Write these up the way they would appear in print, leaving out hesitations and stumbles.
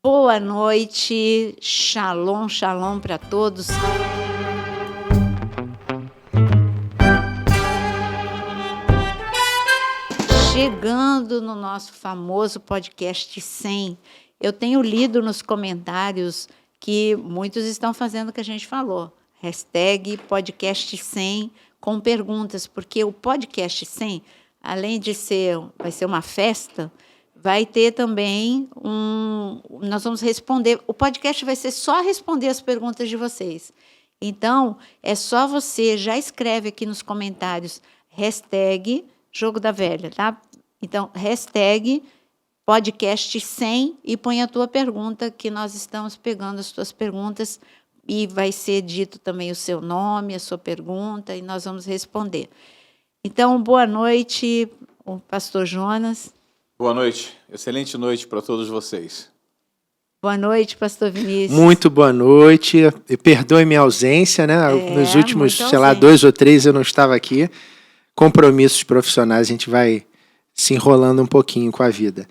Boa noite, shalom, shalom para todos. Chegando no nosso famoso podcast 100, eu tenho lido nos comentários que muitos estão fazendo o que a gente falou. Hashtag podcast 100 com perguntas, porque o podcast 100, além de vai ser uma festa, vai ter também nós vamos responder, o podcast vai ser só responder as perguntas de vocês. Então, é só você, já escreve aqui nos comentários, hashtag Jogo da Velha, tá? Então, hashtag podcast 100 e põe a tua pergunta, que nós estamos pegando as tuas perguntas e vai ser dito também o seu nome, a sua pergunta, e nós vamos responder. Então, boa noite, o pastor Jonas. Boa noite, excelente noite para todos vocês. Boa noite, pastor Vinícius. Muito boa noite, e perdoe minha ausência, né? Nos últimos, 2 ou 3 eu não estava aqui. Compromissos profissionais, a gente vai se enrolando um pouquinho com a vida.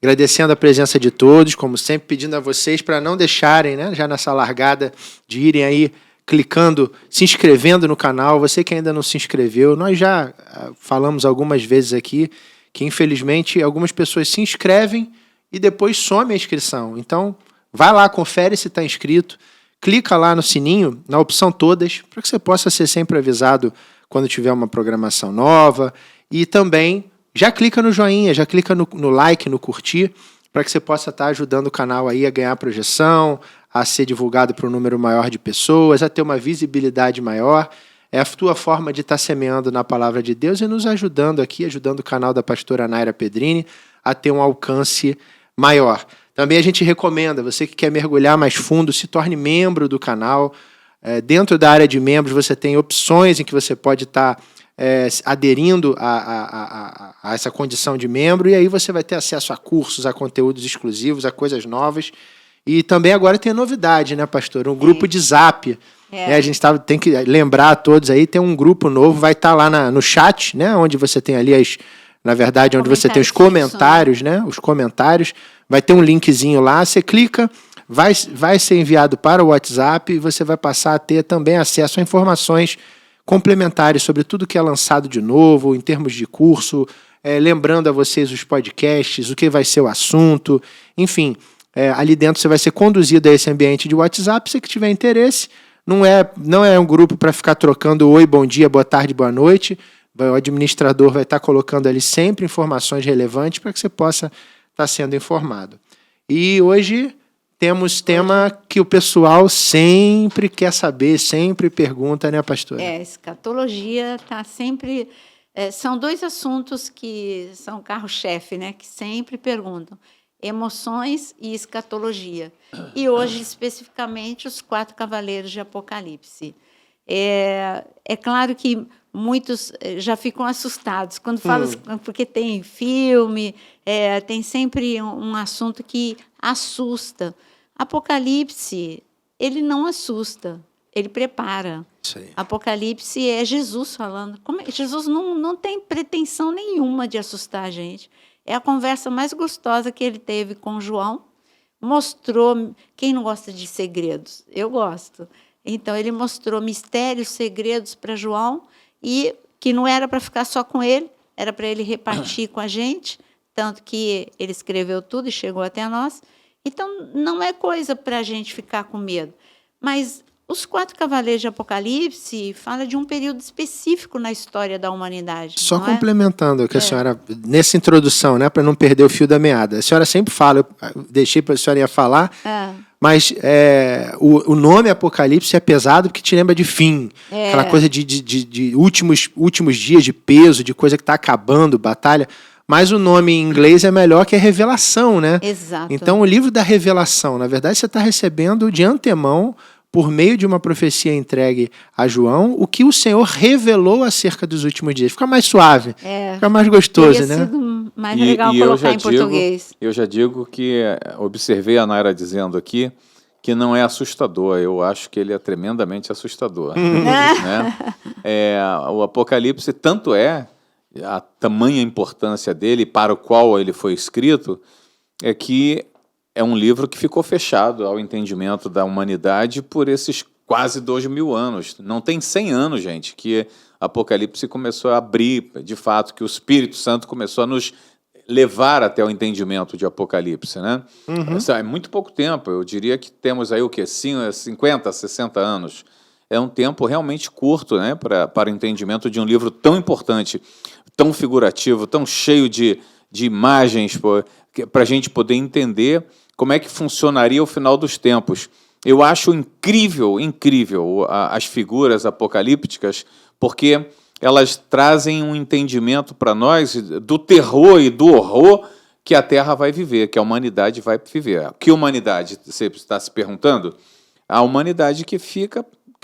Agradecendo a presença de todos, como sempre, pedindo a vocês para não deixarem, né, já nessa largada, de irem aí clicando, se inscrevendo no canal. Você que ainda não se inscreveu, nós já falamos algumas vezes aqui que, infelizmente, algumas pessoas se inscrevem e depois some a inscrição. Então, vai lá, confere se está inscrito, clica lá no sininho, na opção todas, para que você possa ser sempre avisado quando tiver uma programação nova. E também já clica no joinha, já clica no like, no curtir, para que você possa estar ajudando o canal aí a ganhar projeção, a ser divulgado para um número maior de pessoas, a ter uma visibilidade maior. É a tua forma de estar semeando na palavra de Deus e nos ajudando aqui, ajudando o canal da pastora Naira Pedrini a ter um alcance maior. Também a gente recomenda, você que quer mergulhar mais fundo, se torne membro do canal. Dentro da área de membros você tem opções em que você pode estar aderindo a essa condição de membro, e aí você vai ter acesso a cursos, a conteúdos exclusivos, a coisas novas. E também agora tem novidade, né, pastor? Um grupo de Zap. A gente tem que lembrar a todos aí, tem um grupo novo, vai estar lá no chat, né, onde você tem ali onde você tem os comentários, né, os comentários, vai ter um linkzinho lá, você clica, vai ser enviado para o WhatsApp e você vai passar a ter também acesso a informações complementares sobre tudo que é lançado de novo, em termos de curso, lembrando a vocês os podcasts, o que vai ser o assunto, enfim, ali dentro você vai ser conduzido a esse ambiente de WhatsApp, se que tiver interesse. Não é um grupo para ficar trocando oi, bom dia, boa tarde, boa noite. O administrador vai estar colocando ali sempre informações relevantes para que você possa estar sendo informado. E hoje temos tema que o pessoal sempre quer saber, sempre pergunta, né, pastora? Escatologia está sempre... são 2 assuntos que são carro-chefe, né, que sempre perguntam. Emoções e escatologia. E hoje, especificamente, os 4 cavaleiros de Apocalipse. É claro que muitos já ficam assustados quando falam, porque tem filme, tem sempre um assunto que assusta. Apocalipse, ele não assusta, ele prepara. Apocalipse é Jesus falando. Jesus não tem pretensão nenhuma de assustar a gente. É a conversa mais gostosa que ele teve com João. Mostrou... Quem não gosta de segredos? Eu gosto. Então, ele mostrou mistérios, segredos para João, e que não era para ficar só com ele, era para ele repartir com a gente, tanto que ele escreveu tudo e chegou até nós. Então, não é coisa para a gente ficar com medo. Mas os 4 cavaleiros de Apocalipse fala de um período específico na história da humanidade. Só complementando o que a senhora, nessa introdução, né, para não perder o fio da meada, a senhora sempre fala, eu deixei para a senhora ia falar, mas o nome Apocalipse é pesado porque te lembra de fim, aquela coisa de últimos dias de peso, de coisa que está acabando, batalha. Mas o nome em inglês é melhor, que é revelação, né? Exato. Então, o livro da revelação, na verdade, você está recebendo de antemão, por meio de uma profecia entregue a João, o que o Senhor revelou acerca dos últimos dias. Fica mais suave, fica mais gostoso, né? Sido mais legal colocar em português. Eu já digo que observei a Naira dizendo aqui que não é assustador. Eu acho que ele é tremendamente assustador. Né? O Apocalipse tanto a tamanha importância dele, para o qual ele foi escrito, é que é um livro que ficou fechado ao entendimento da humanidade por esses quase 2.000 anos. Não tem 100 anos, gente, que Apocalipse começou a abrir, de fato, que o Espírito Santo começou a nos levar até o entendimento de Apocalipse, né? É muito pouco tempo, eu diria que temos aí o quê? 50, 60 anos. É um tempo realmente curto, né, para o entendimento de um livro tão importante, tão figurativo, tão cheio de imagens, para a gente poder entender como é que funcionaria o final dos tempos. Eu acho incrível as figuras apocalípticas, porque elas trazem um entendimento para nós do terror e do horror que a Terra vai viver, que a humanidade vai viver. Que humanidade, você está se perguntando? A humanidade que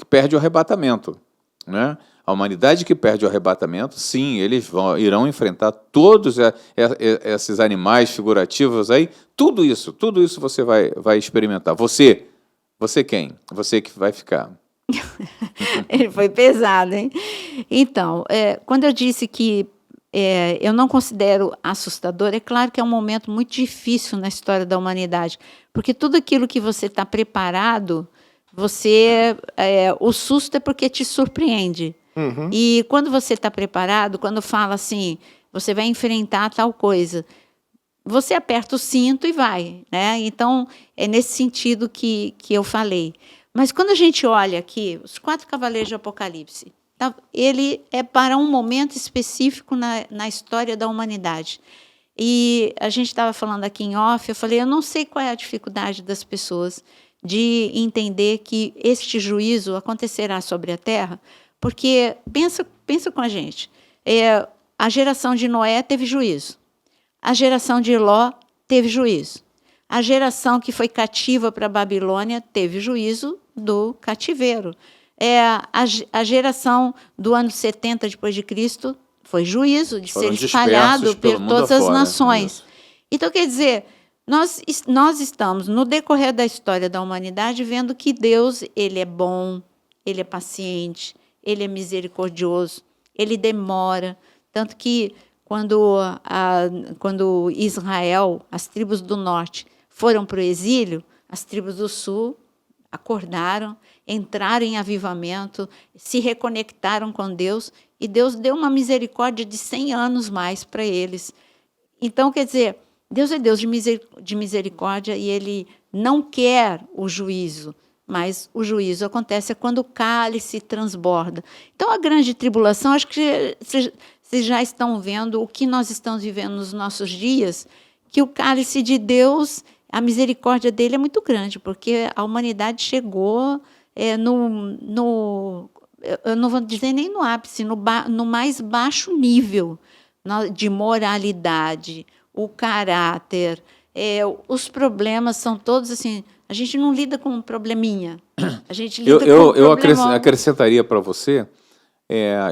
perde o arrebatamento, né? A humanidade que perde o arrebatamento, sim, eles irão enfrentar todos esses animais figurativos aí, tudo isso você vai experimentar. Você quem? Você que vai ficar. Ele foi pesado, hein? Então, quando eu disse que eu não considero assustador, é claro que é um momento muito difícil na história da humanidade, porque tudo aquilo que você está preparado, o susto é porque te surpreende. E quando você está preparado, quando fala assim, você vai enfrentar tal coisa, você aperta o cinto e vai, né? Então, é nesse sentido que eu falei. Mas quando a gente olha aqui, os 4 cavaleiros de Apocalipse, ele é para um momento específico na história da humanidade. E a gente estava falando aqui em off, eu falei, eu não sei qual é a dificuldade das pessoas de entender que este juízo acontecerá sobre a Terra, porque pensa com a gente, a geração de Noé teve juízo, a geração de Ló teve juízo, a geração que foi cativa para a Babilônia teve juízo do cativeiro. A geração do ano 70 depois de Cristo foi juízo de ser espalhado por todas as nações. Então, quer dizer, nós estamos, no decorrer da história da humanidade, vendo que Deus, ele é bom, ele é paciente, ele é misericordioso, ele demora. Tanto que, quando Israel, as tribos do norte, foram para o exílio, as tribos do sul acordaram, entraram em avivamento, se reconectaram com Deus, e Deus deu uma misericórdia de 100 anos mais para eles. Então, quer dizer, Deus é Deus de misericórdia e Ele não quer o juízo, mas o juízo acontece quando o cálice transborda. Então, a grande tribulação, acho que vocês já estão vendo o que nós estamos vivendo nos nossos dias, que o cálice de Deus, a misericórdia dele é muito grande, porque a humanidade chegou eu não vou dizer nem no ápice, no mais baixo nível de moralidade, o caráter, os problemas são todos assim, a gente não lida com um probleminha, a gente lida com um problemão. Eu acrescentaria para você,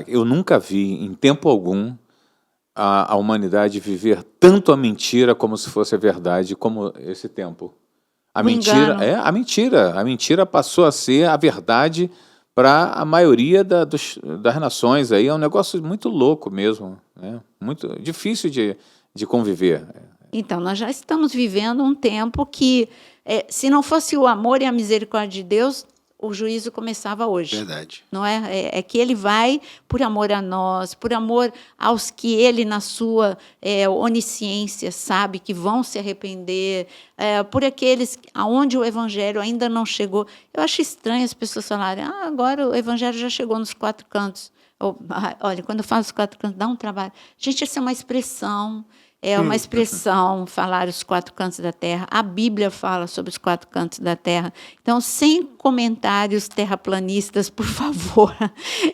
eu nunca vi, em tempo algum, a humanidade viver tanto a mentira como se fosse a verdade, como esse tempo. A mentira passou a ser a verdade para a maioria das nações. Aí é um negócio muito louco mesmo, né? Muito difícil de conviver. Então, nós já estamos vivendo um tempo que, se não fosse o amor e a misericórdia de Deus, o juízo começava hoje. Verdade. Não é? É que ele vai por amor a nós, por amor aos que ele, na sua onisciência, sabe que vão se arrepender, por aqueles aonde o evangelho ainda não chegou. Eu acho estranho as pessoas falarem, agora o evangelho já chegou nos 4 cantos. Olha, quando eu falo os 4 cantos, dá um trabalho. Gente, essa é uma expressão. É uma expressão, falar os 4 cantos da terra. A Bíblia fala sobre os 4 cantos da terra. Então, sem comentários terraplanistas, por favor.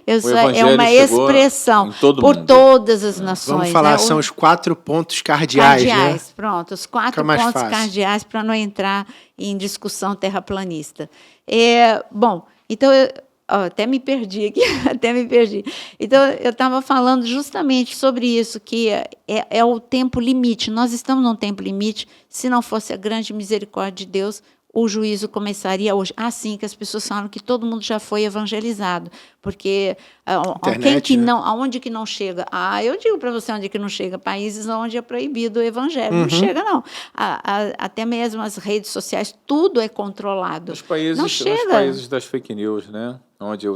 É uma expressão por todas as nações. Vamos falar, são os 4 pontos cardeais, né? Pronto, os 4 pontos cardeais para não entrar em discussão terraplanista. Bom, então... até me perdi aqui, Então, eu estava falando justamente sobre isso, que é o tempo limite. Nós estamos num tempo limite. Se não fosse a grande misericórdia de Deus, o juízo começaria hoje. Assim que as pessoas falam que todo mundo já foi evangelizado, porque aonde que não chega? Eu digo para você onde que não chega, países onde é proibido o evangelho, não chega não. Até mesmo as redes sociais, tudo é controlado. Nos países das fake news, né? Onde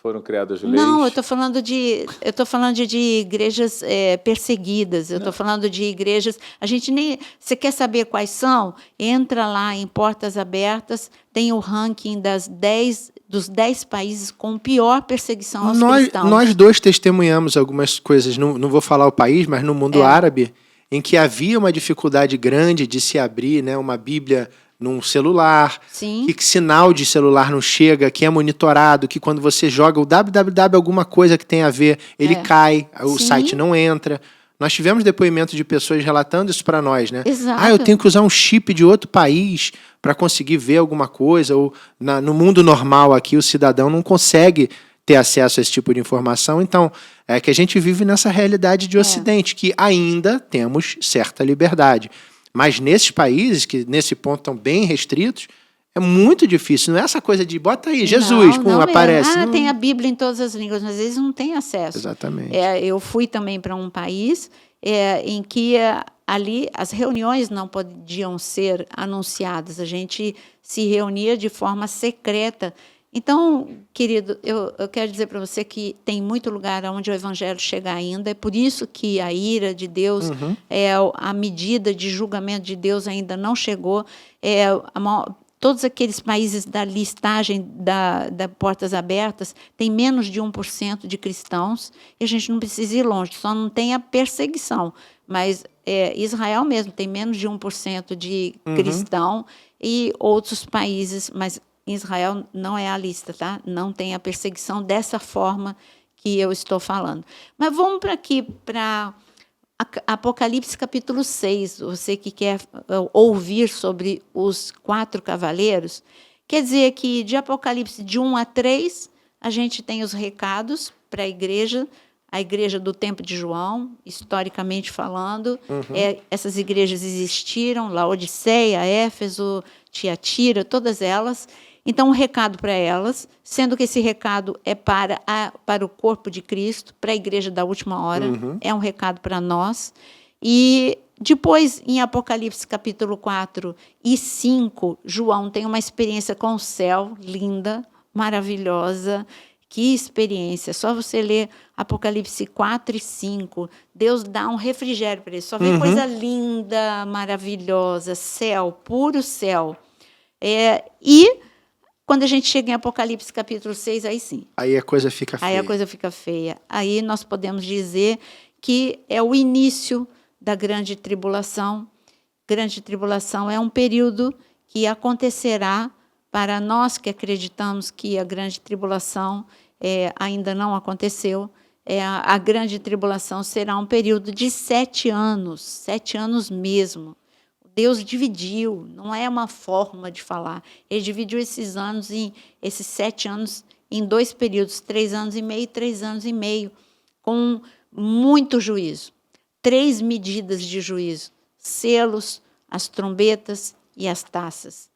foram criadas leis. Não, eu estou falando de igrejas perseguidas. Eu estou falando de igrejas. A gente nem. Você quer saber quais são? Entra lá em Portas Abertas. Tem o ranking dos 10 países com pior perseguição aos cristãos. Nós dois testemunhamos algumas coisas. Não vou falar o país, mas no mundo árabe, em que havia uma dificuldade grande de se abrir, né, uma Bíblia num celular, que sinal de celular não chega, que é monitorado, que quando você joga o www alguma coisa que tem a ver, ele cai, o site não entra. Nós tivemos depoimento de pessoas relatando isso para nós, né? Exato. Eu tenho que usar um chip de outro país para conseguir ver alguma coisa, ou no mundo normal aqui o cidadão não consegue ter acesso a esse tipo de informação. Então, é que a gente vive nessa realidade de Ocidente, que ainda temos certa liberdade. Mas nesses países, que nesse ponto estão bem restritos, é muito difícil. Não é essa coisa de bota aí, Jesus, não aparece. Não. Tem a Bíblia em todas as línguas, mas eles não têm acesso. Exatamente. Eu fui também para um país em que ali as reuniões não podiam ser anunciadas. A gente se reunia de forma secreta. Então, querido, eu quero dizer para você que tem muito lugar onde o evangelho chega ainda, é por isso que a ira de Deus, a medida de julgamento de Deus ainda não chegou. Todos aqueles países da listagem da Portas Abertas têm menos de 1% de cristãos, e a gente não precisa ir longe, só não tem a perseguição. Mas Israel mesmo tem menos de 1% de cristão, e outros países, mas Israel não é a lista, tá? Não tem a perseguição dessa forma que eu estou falando. Mas vamos para Apocalipse capítulo 6. Você que quer ouvir sobre os 4 cavaleiros, quer dizer que de Apocalipse de 1 a 3, a gente tem os recados para a igreja do tempo de João, historicamente falando. Essas igrejas existiram, Laodiceia, Éfeso, Tiatira, todas elas. Então, um recado para elas, sendo que esse recado é para o corpo de Cristo, para a igreja da última hora, é um recado para nós. E depois, em Apocalipse capítulo 4 e 5, João tem uma experiência com o céu, linda, maravilhosa. Que experiência! Só você ler Apocalipse 4 e 5, Deus dá um refrigério para ele. Só vê coisa linda, maravilhosa, céu, puro céu. E quando a gente chega em Apocalipse capítulo 6, aí sim. Aí a coisa fica feia. Aí a coisa fica feia. Aí nós podemos dizer que é o início da grande tribulação. Grande tribulação é um período que acontecerá para nós que acreditamos que a grande tribulação ainda não aconteceu. A grande tribulação será um período de 7 anos, 7 anos mesmo. Deus dividiu, não é uma forma de falar. Ele dividiu esses 7 anos, em 2 períodos, 3 anos e meio e 3 anos e meio, com muito juízo. 3 medidas de juízo: selos, as trombetas e as taças.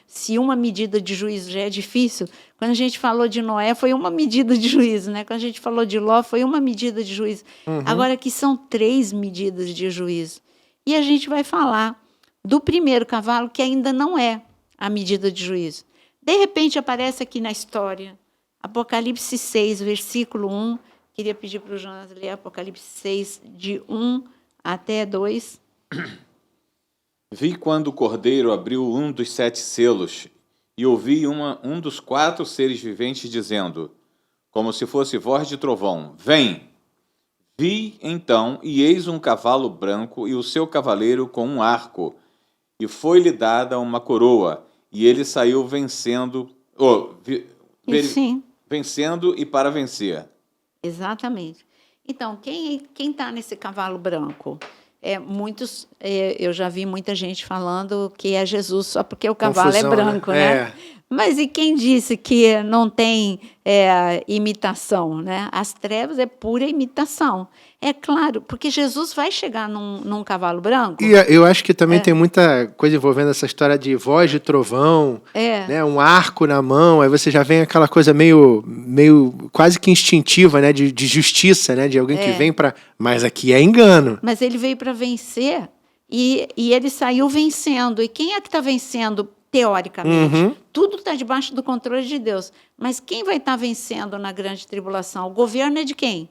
Se uma medida de juízo já é difícil, quando a gente falou de Noé, foi uma medida de juízo, né? Quando a gente falou de Ló, foi uma medida de juízo. Agora aqui são 3 medidas de juízo. E a gente vai falar do primeiro cavalo, que ainda não é a medida de juízo. De repente, aparece aqui na história, Apocalipse 6, versículo 1. Queria pedir para o Jonas ler Apocalipse 6, de 1 até 2. Vi quando o Cordeiro abriu um dos 7 selos, e ouvi um dos 4 seres viventes dizendo, como se fosse voz de trovão, vem! Vi, então, e eis um cavalo branco e o seu cavaleiro com um arco, e foi-lhe dada uma coroa, e ele saiu vencendo, vencendo e para vencer. Exatamente. Então, quem está nesse cavalo branco? Eu já vi muita gente falando que é Jesus só porque o cavalo é branco, né? Mas e quem disse que não tem imitação, né? As trevas é pura imitação. É claro, porque Jesus vai chegar num cavalo branco. E eu acho que também tem muita coisa envolvendo essa história de voz de trovão, né? Um arco na mão, aí você já vem aquela coisa meio quase que instintiva, né? De justiça, né? De alguém que vem para... Mas aqui é engano. Mas ele veio para vencer e ele saiu vencendo. E quem é que está vencendo, teoricamente? Tudo está debaixo do controle de Deus. Mas quem vai estar vencendo na grande tribulação? O governo é de quem?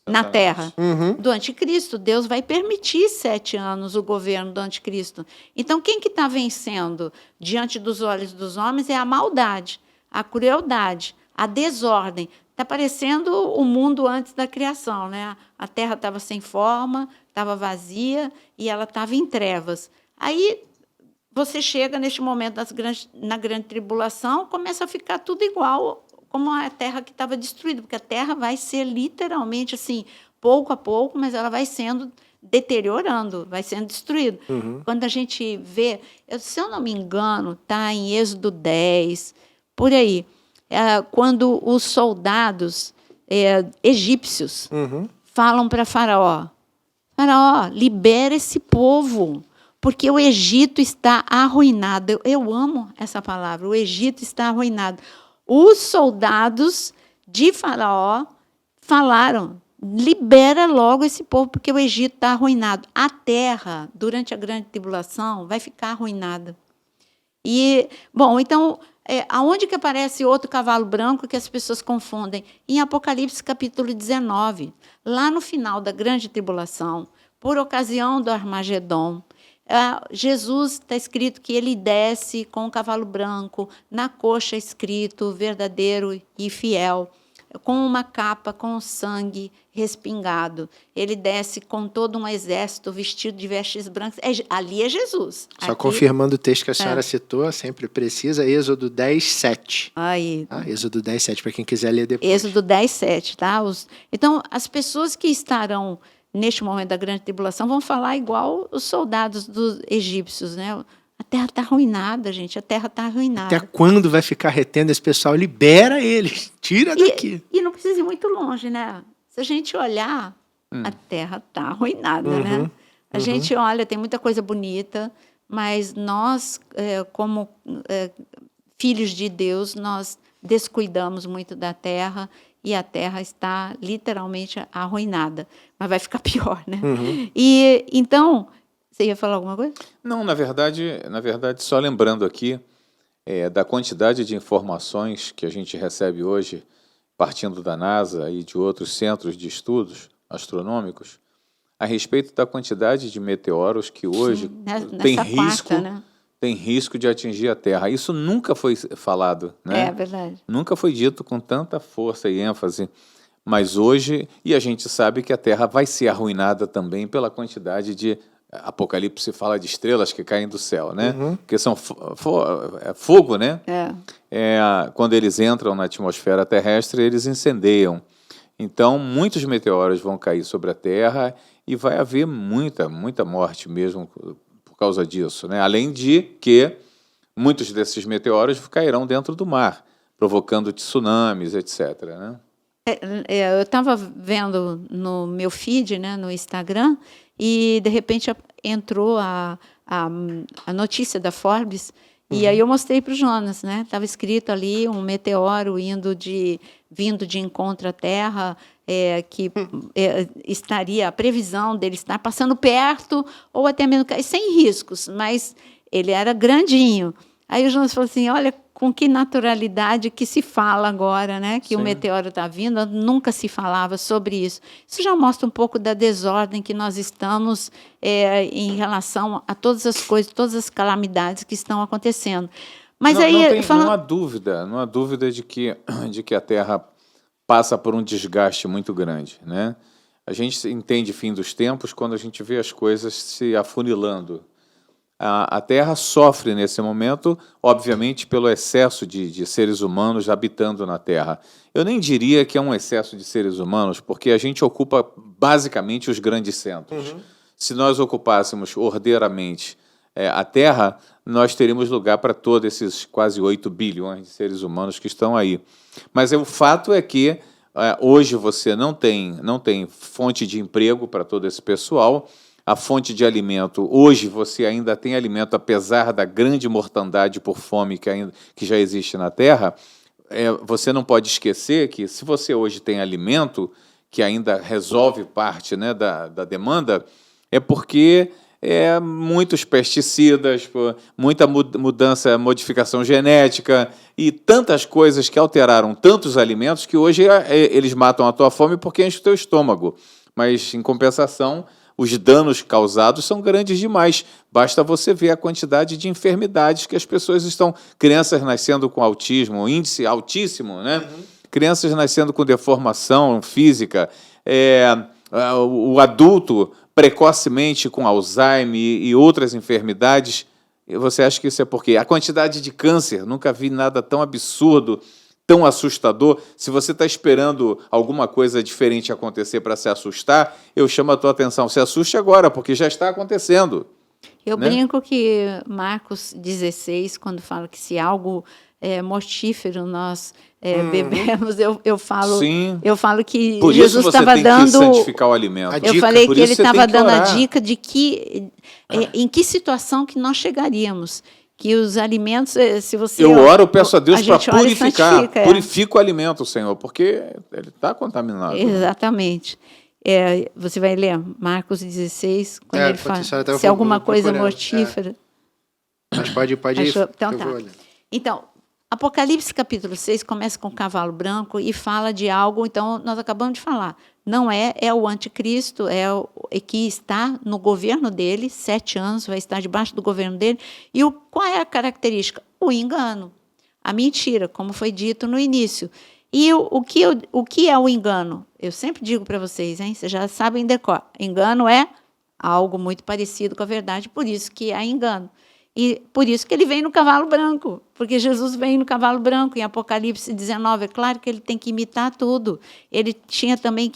Na terra, do anticristo. Deus vai permitir 7 anos o governo do anticristo. Então, quem que está vencendo diante dos olhos dos homens é a maldade, a crueldade, a desordem. Está parecendo o mundo antes da criação, né? A terra estava sem forma, estava vazia e ela estava em trevas. Aí você chega neste momento na grande tribulação, começa a ficar tudo igual como a terra que estava destruída, porque a terra vai ser literalmente assim, pouco a pouco, mas ela vai sendo deteriorando, vai sendo destruída. Quando a gente vê, se eu não me engano, está em Êxodo 10, por aí, quando os soldados egípcios falam para Faraó, libera esse povo, porque o Egito está arruinado. Eu amo essa palavra, o Egito está arruinado. Os soldados de Faraó falaram, libera logo esse povo, porque o Egito está arruinado. A terra, durante a grande tribulação, vai ficar arruinada. E, bom, então, aonde que aparece outro cavalo branco que as pessoas confundem? Em Apocalipse, capítulo 19, lá no final da grande tribulação, por ocasião do Armagedon, Jesus, está escrito que ele desce com um cavalo branco, na coxa escrito verdadeiro e fiel, com uma capa com sangue respingado. Ele desce com todo um exército vestido de vestes brancas. Ali é Jesus. Só confirmando o texto que a senhora citou, sempre precisa, Êxodo 10, 7. Aí. Êxodo 10, 7, para quem quiser ler depois. Êxodo 10, 7, tá? Então, as pessoas que estarão neste momento da grande tribulação vão falar igual os soldados dos egípcios, né? A terra está arruinada, gente, a terra está arruinada. Até quando vai ficar retendo esse pessoal? Libera eles, tira daqui. E não precisa ir muito longe, né? Se a gente olhar, a terra está arruinada, né? A gente olha, tem muita coisa bonita, mas nós, como filhos de Deus, nós descuidamos muito da terra, e a terra está literalmente arruinada. Mas vai ficar pior, né? E, então, você ia falar alguma coisa? Não, na verdade, só lembrando aqui da quantidade de informações que a gente recebe hoje, partindo da NASA e de outros centros de estudos astronômicos, a respeito da quantidade de meteoros que hoje tem risco de atingir a Terra. Isso nunca foi falado, né? É verdade. Nunca foi dito com tanta força e ênfase, mas hoje, e a gente sabe que a Terra vai ser arruinada também pela quantidade de... Apocalipse fala de estrelas que caem do céu, né? Porque são fogo, né? Quando eles entram na atmosfera terrestre, eles incendeiam. Então, muitos meteoros vão cair sobre a Terra e vai haver muita morte mesmo por causa disso, né? Além de que muitos desses meteoros cairão dentro do mar, provocando tsunamis, etc., né? Eu estava vendo no meu feed, né, no Instagram, e de repente entrou a notícia da Forbes, e aí eu mostrei para o Jonas, né? Estava escrito ali um meteoro vindo de encontro à Terra, que estaria, a previsão dele estar passando perto, ou até mesmo sem riscos, mas ele era grandinho. Aí o Jonas falou assim, olha com que naturalidade que se fala agora, né? Que o meteoro está vindo, nunca se falava sobre isso. Isso já mostra um pouco da desordem que nós estamos em relação a todas as coisas, todas as calamidades que estão acontecendo. Mas não há dúvida de que a Terra passa por um desgaste muito grande, né? A gente entende fim dos tempos quando a gente vê as coisas se afunilando. A Terra sofre nesse momento, obviamente, pelo excesso de seres humanos habitando na Terra. Eu nem diria que é um excesso de seres humanos, porque a gente ocupa basicamente os grandes centros. Se nós ocupássemos ordeiramente a Terra, nós teríamos lugar para todos esses quase 8 bilhões de seres humanos que estão aí. Mas o fato é que hoje você não tem fonte de emprego para todo esse pessoal. A fonte de alimento, hoje você ainda tem alimento, apesar da grande mortandade por fome que já existe na Terra. Você não pode esquecer que, se você hoje tem alimento, que ainda resolve parte, né, da demanda, é porque muitos pesticidas, muita modificação genética e tantas coisas que alteraram tantos alimentos que hoje eles matam a tua fome porque enchem o teu estômago. Mas, em compensação, os danos causados são grandes demais. Basta você ver a quantidade de enfermidades que as pessoas estão... Crianças nascendo com autismo, índice altíssimo, né? Uhum. Crianças nascendo com deformação física, o adulto precocemente com Alzheimer e outras enfermidades. E você acha que isso é por quê? A quantidade de câncer, nunca vi nada tão absurdo, tão assustador. Se você está esperando alguma coisa diferente acontecer para se assustar, eu chamo a tua atenção. Se assuste agora, porque já está acontecendo. Eu brinco que Marcos 16, quando fala que se algo mortífero nós bebemos, eu falo que por Jesus estava dando... Por isso você tem que santificar o alimento. Eu falei que ele estava dando a dica de que em que situação que nós chegaríamos. Que os alimentos, se você... Eu oro, peço a Deus para purificar. Purifica o alimento, Senhor, porque ele está contaminado. Exatamente. Você vai ler Marcos 16, quando ele fala se alguma coisa mortífera... Mas pode ir. Então, tá. Então, Apocalipse capítulo 6 começa com o cavalo branco e fala de algo, então nós acabamos de falar. Não é o anticristo, que está no governo dele, 7 anos, vai estar debaixo do governo dele. E qual é a característica? O engano, a mentira, como foi dito no início. E o que é o engano? Eu sempre digo para vocês, hein? Vocês já sabem decor. Engano é algo muito parecido com a verdade, por isso que há engano. E por isso que ele vem no cavalo branco, porque Jesus vem no cavalo branco, em Apocalipse 19. É claro que ele tem que imitar tudo. Ele tinha também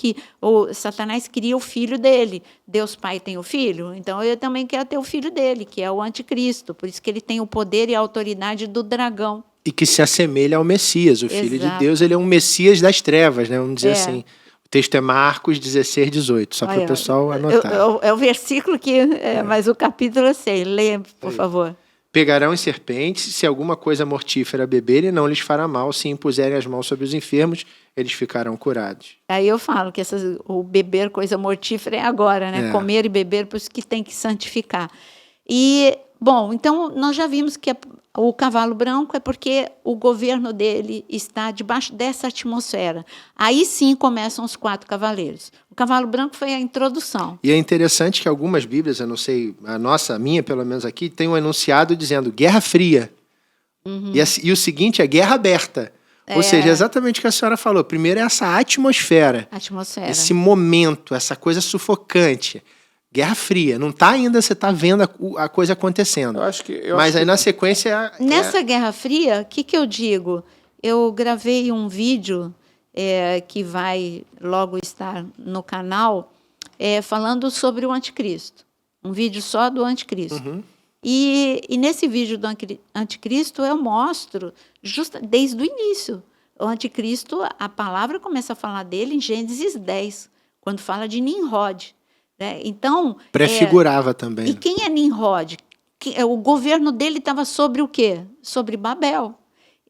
Satanás queria o filho dele. Deus Pai tem o filho, então eu também quero ter o filho dele, que é o anticristo. Por isso que ele tem o poder e a autoridade do dragão. E que se assemelha ao Messias. O Filho de Deus, ele é um Messias das trevas, né? Vamos dizer assim. O texto é Marcos 16, 18, só para o pessoal anotar. É o versículo que... mas o capítulo eu sei. Leia, por favor. Pegarão as serpentes, se alguma coisa mortífera beberem, não lhes fará mal. Se impuserem as mãos sobre os enfermos, eles ficarão curados. Aí eu falo que o beber coisa mortífera é agora, né? Comer e beber, por isso que tem que santificar. E, bom, então nós já vimos que o cavalo branco é porque o governo dele está debaixo dessa atmosfera. Aí sim começam os 4 cavaleiros. O cavalo branco foi a introdução. E é interessante que algumas Bíblias, eu não sei, a minha pelo menos aqui, tem um enunciado dizendo Guerra Fria. Uhum. E o seguinte é Guerra Aberta. Ou seja, exatamente o que a senhora falou. Primeiro é essa atmosfera. Esse momento, essa coisa sufocante. Guerra Fria. Não está ainda, você está vendo a coisa acontecendo. Mas aí na sequência... Nessa Guerra Fria, o que eu digo? Eu gravei um vídeo que vai logo estar no canal falando sobre o anticristo. Um vídeo só do anticristo. Uhum. E nesse vídeo do anticristo eu mostro desde o início. O anticristo, a palavra começa a falar dele em Gênesis 10, quando fala de Nimrod. Então, prefigurava também. E quem é Nimrod? O governo dele estava sobre o quê? Sobre Babel.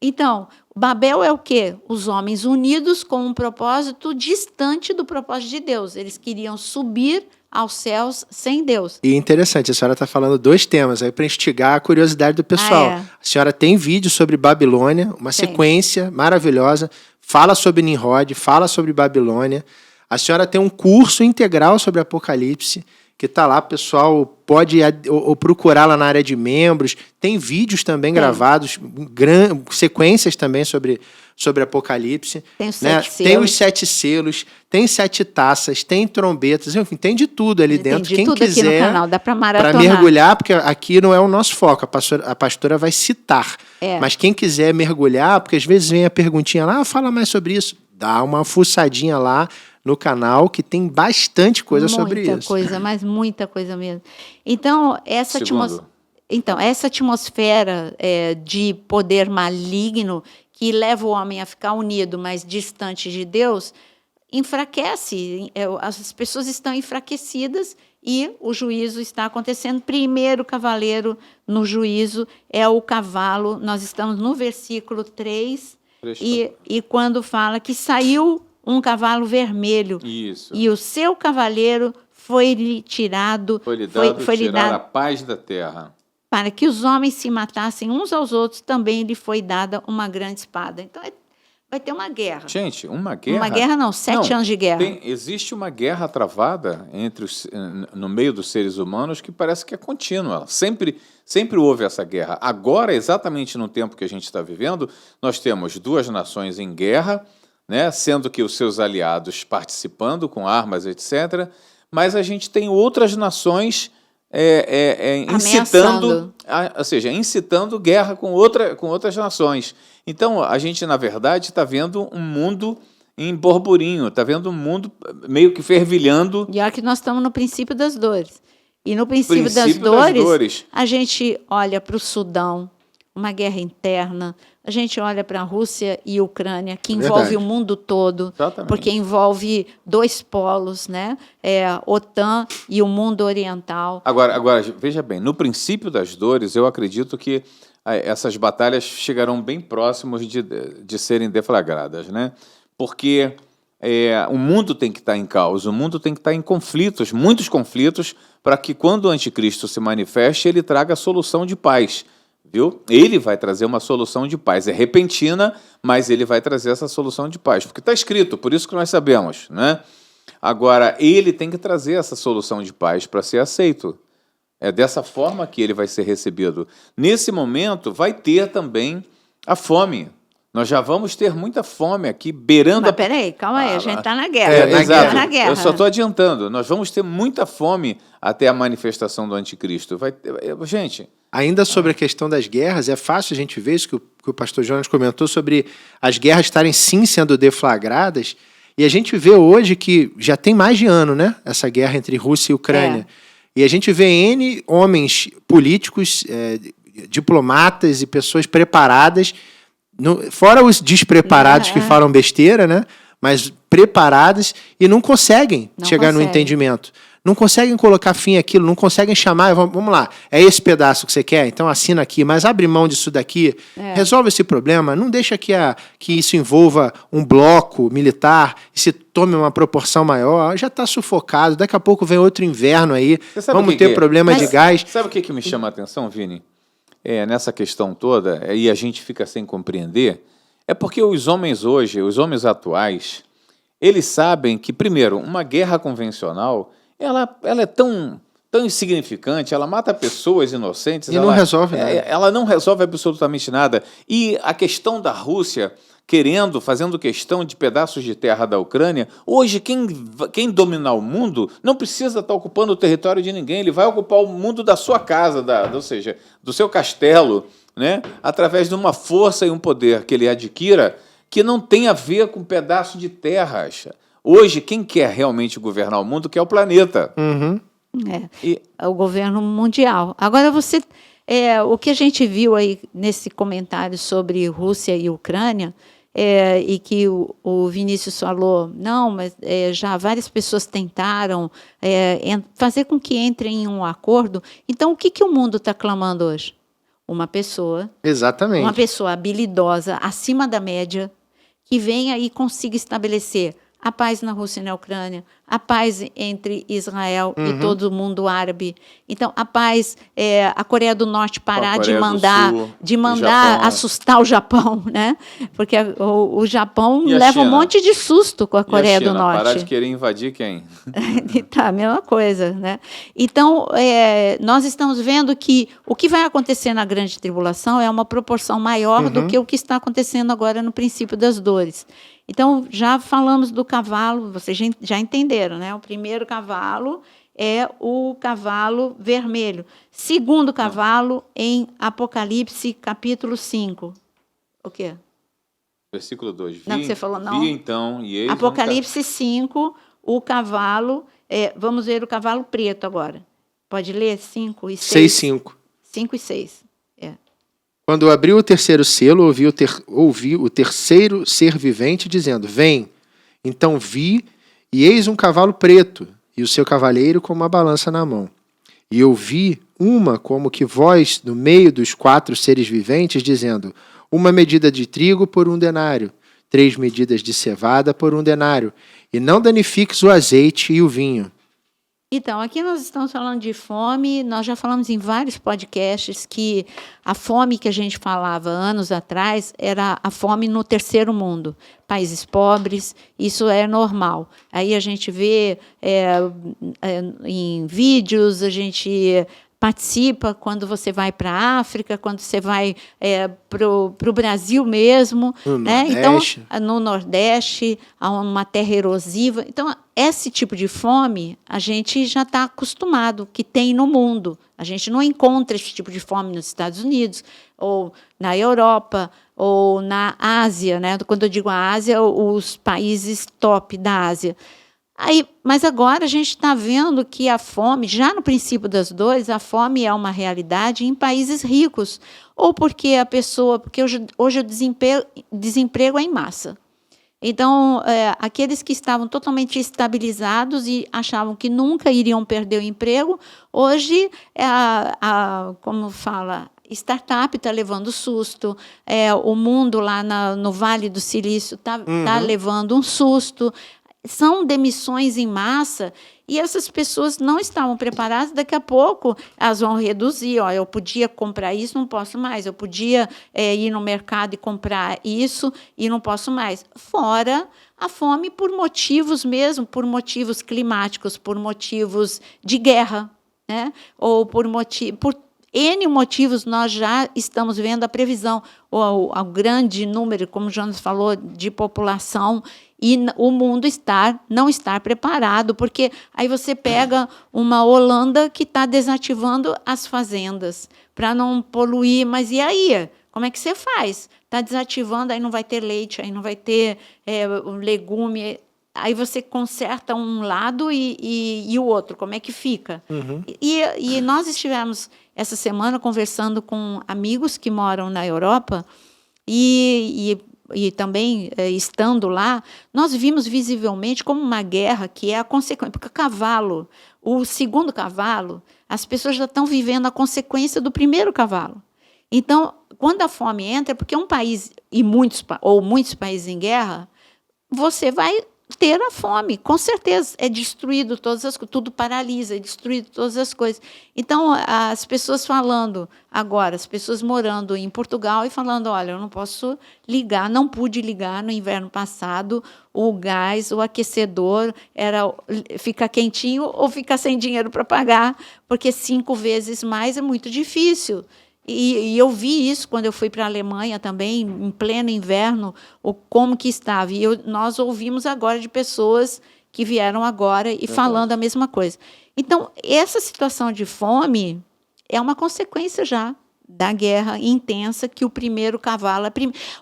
Então, Babel é o quê? Os homens unidos com um propósito distante do propósito de Deus. Eles queriam subir aos céus sem Deus. E interessante, a senhora está falando 2 temas aí para instigar a curiosidade do pessoal. A senhora tem vídeo sobre Babilônia, uma sequência maravilhosa, fala sobre Nimrod, fala sobre Babilônia. A senhora tem um curso integral sobre Apocalipse, que está lá, pessoal pode ou procurar lá na área de membros. Tem vídeos também gravados, sequências também sobre Apocalipse. Tem os 7 selos. Tem os 7 selos, tem 7 taças, tem trombetas, enfim, tem de tudo ali dentro. Tem de tudo quiser, aqui no canal, dá para maratonar. Para mergulhar, porque aqui não é o nosso foco, a pastora vai citar. Mas quem quiser mergulhar, porque às vezes vem a perguntinha lá, fala mais sobre isso, dá uma fuçadinha lá no canal, que tem bastante coisa sobre isso. Muita coisa, mas muita coisa mesmo. Então, essa atmosfera de poder maligno que leva o homem a ficar unido, mas distante de Deus, enfraquece. As pessoas estão enfraquecidas e o juízo está acontecendo. Primeiro cavaleiro no juízo é o cavalo. Nós estamos no versículo 3, e quando fala que saiu um cavalo vermelho, Isso. E o seu cavaleiro foi-lhe tirado, foi-lhe dado a paz da terra. Para que os homens se matassem uns aos outros, também lhe foi dada uma grande espada. Então, vai ter uma guerra. Gente, uma guerra... Uma guerra não, 7 anos de guerra. Existe uma guerra travada no meio dos seres humanos que parece que é contínua. Sempre houve essa guerra. Agora, exatamente no tempo que a gente está vivendo, nós temos 2 nações em guerra, né, sendo que os seus aliados participando com armas, etc., mas a gente tem outras nações incitando guerra com outras nações. Então, a gente, na verdade, está vendo um mundo em borburinho, está vendo um mundo meio que fervilhando. E olha que nós estamos no princípio das dores. E no princípio das dores, a gente olha para o Sudão, uma guerra interna, a gente olha para a Rússia e Ucrânia, que envolve o mundo todo, Exatamente. Porque envolve 2 polos, né? OTAN e o mundo oriental. Agora, veja bem, no princípio das dores, eu acredito que essas batalhas chegarão bem próximos de serem deflagradas, né? Porque o mundo tem que estar em caos, o mundo tem que estar em conflitos, muitos conflitos, para que quando o anticristo se manifeste, ele traga a solução de paz. Viu? Ele vai trazer uma solução de paz. É repentina, mas ele vai trazer essa solução de paz. Porque está escrito, por isso que nós sabemos, né? Agora, ele tem que trazer essa solução de paz para ser aceito. É dessa forma que ele vai ser recebido. Nesse momento, vai ter também a fome. Nós já vamos ter muita fome aqui, beirando... Mas peraí, calma aí, a gente está na guerra. Exato. Tá na guerra. Eu só estou adiantando. Nós vamos ter muita fome até a manifestação do anticristo. Gente... Ainda sobre a questão das guerras, é fácil a gente ver isso que o pastor Jonas comentou sobre as guerras estarem sim sendo deflagradas, e a gente vê hoje que já tem mais de ano, né, essa guerra entre Rússia e Ucrânia. E a gente vê N homens políticos, diplomatas e pessoas preparadas, fora os despreparados que falam besteira, né, mas preparadas e não conseguem chegar no entendimento. Não conseguem colocar fim àquilo, não conseguem chamar, vamos lá, é esse pedaço que você quer? Então assina aqui, mas abre mão disso daqui, resolve esse problema, não deixa que isso envolva um bloco militar e se tome uma proporção maior, já está sufocado, daqui a pouco vem outro inverno aí, vamos ter problema de gás. Sabe o que me chama a atenção, Vini? Nessa questão toda, e a gente fica sem compreender, é porque os homens hoje, os homens atuais, eles sabem que, primeiro, uma guerra convencional... Ela é tão insignificante, ela mata pessoas inocentes. E não resolve nada. Ela não resolve absolutamente nada. E a questão da Rússia fazendo questão de pedaços de terra da Ucrânia, hoje quem dominar o mundo não precisa estar ocupando o território de ninguém, ele vai ocupar o mundo da sua casa, ou seja, do seu castelo, né? Através de uma força e um poder que ele adquira que não tem a ver com pedaço de terras. Hoje, quem quer realmente governar o mundo quer o planeta. Uhum. É o governo mundial. Agora, o que a gente viu aí nesse comentário sobre Rússia e Ucrânia, e que o Vinícius falou, não, mas já várias pessoas tentaram fazer com que entrem em um acordo. Então, o que o mundo está clamando hoje? Uma pessoa... Exatamente. Uma pessoa habilidosa, acima da média, que venha e consiga estabelecer a paz na Rússia e na Ucrânia, a paz entre Israel e todo o mundo árabe. Então, a paz, a Coreia do Norte parar de mandar assustar o Japão, né? Porque o Japão leva um monte de susto com a Coreia do Norte. Parar de querer invadir quem? Tá, a mesma coisa, né? Então, nós estamos vendo que o que vai acontecer na grande tribulação é uma proporção maior do que o que está acontecendo agora no princípio das dores. Então, já falamos do cavalo, vocês já entenderam, né? O primeiro cavalo é o cavalo vermelho. Segundo cavalo, em Apocalipse, capítulo 5. O quê? Versículo 2. Não, que você falou, não. Vi então, e eis... Apocalipse 5, o cavalo... vamos ver o cavalo preto agora. Pode ler 5 e 6? 6, 5. 5 e 6. Quando abriu o terceiro selo, ouvi o terceiro ser vivente dizendo: Vem. Então vi, e eis um cavalo preto, e o seu cavaleiro com uma balança na mão. E ouvi uma como que voz no meio dos 4 seres viventes, dizendo: uma medida de trigo por 1 denário, 3 medidas de cevada por 1 denário, e não danifiques o azeite e o vinho. Então, aqui nós estamos falando de fome, nós já falamos em vários podcasts que a fome que a gente falava anos atrás era a fome no terceiro mundo, países pobres, isso é normal. Aí a gente vê em vídeos, a gente participa quando você vai para a África, quando você vai para o Brasil mesmo, No né? Nordeste. Então, no Nordeste, há uma terra erosiva. Então, esse tipo de fome a gente já está acostumado, que tem no mundo. A gente não encontra esse tipo de fome nos Estados Unidos, ou na Europa, ou na Ásia, né? Quando eu digo a Ásia, os países top da Ásia. Mas agora a gente está vendo que a fome, já no princípio das dores, a fome é uma realidade em países ricos, ou porque hoje o desemprego é em massa. Então, aqueles que estavam totalmente estabilizados e achavam que nunca iriam perder o emprego, hoje, como fala, startup está levando susto, o mundo lá no Vale do Silício está levando um susto. São demissões em massa e essas pessoas não estavam preparadas. Daqui a pouco elas vão reduzir. Eu podia comprar isso, não posso mais. Eu podia ir no mercado e comprar isso e não posso mais. Fora a fome por motivos mesmo, por motivos climáticos, por motivos de guerra, né? Ou por N motivos. Nós já estamos vendo a previsão, o grande número, como o Jonas falou, de população, e o mundo não estar preparado, porque aí você pega uma Holanda que está desativando as fazendas para não poluir, mas e aí? Como é que você faz? Está desativando, aí não vai ter leite, aí não vai ter legume, aí você conserta um lado e o outro, como é que fica? E nós estivemos essa semana conversando com amigos que moram na Europa e também, estando lá, nós vimos visivelmente como uma guerra que é a consequência, porque o segundo cavalo, as pessoas já estão vivendo a consequência do primeiro cavalo. Então, quando a fome entra, é porque um país, muitos países em guerra, você vai ter a fome, com certeza. É destruído todas as coisas, tudo paralisa, é destruído todas as coisas. Então, as pessoas falando agora, as pessoas morando em Portugal e falando: olha, eu não posso ligar, não pude ligar no inverno passado o gás, o aquecedor, fica quentinho ou fica sem dinheiro para pagar, porque 5 vezes mais é muito difícil. E eu vi isso quando eu fui para a Alemanha também, em pleno inverno, como que estava. E nós ouvimos agora de pessoas que vieram agora e falando a mesma coisa. Então, essa situação de fome é uma consequência já da guerra intensa que o primeiro cavalo...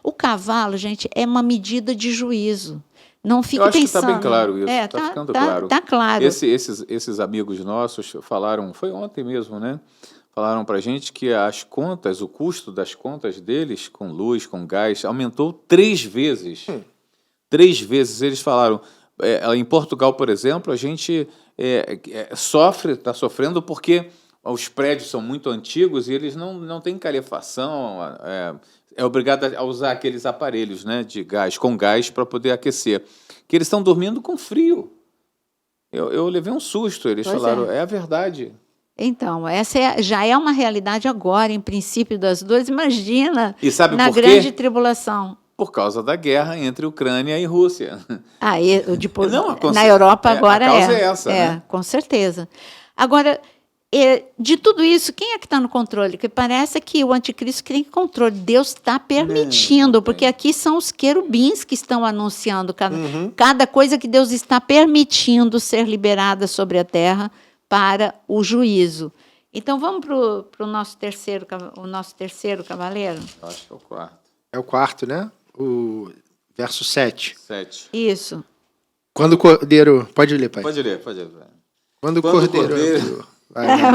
O cavalo, gente, é uma medida de juízo. Não fique pensando... Eu acho que está bem claro isso, está ficando claro. Está claro. Esses amigos nossos falaram, foi ontem mesmo, né? Falaram para a gente que o custo das contas deles, com luz, com gás, aumentou 3 vezes. 3 vezes. Eles falaram, em Portugal, por exemplo, a gente está sofrendo porque os prédios são muito antigos e eles não têm calefação, é obrigado a usar aqueles aparelhos, né, de gás, com gás, para poder aquecer, que eles estão dormindo com frio. Eu levei um susto, eles falaram, é a verdade. Então, essa já é uma realidade agora, em princípio das dores. Imagina, e sabe na por quê? grande tribulação. Por causa da guerra entre Ucrânia e Rússia. Na Europa agora a causa é essa, né? Com certeza. Agora, de tudo isso, quem é que está no controle? Porque parece que o anticristo tem controle. Deus está permitindo, porque aqui são os querubins que estão anunciando cada coisa que Deus está permitindo ser liberada sobre a terra para o juízo. Então, vamos para o nosso terceiro cavaleiro? Eu acho que é o 4. É o 4, né? O verso 7. Isso. Quando o cordeiro... Pode ler, pai. Pode ler. Quando o cordeiro...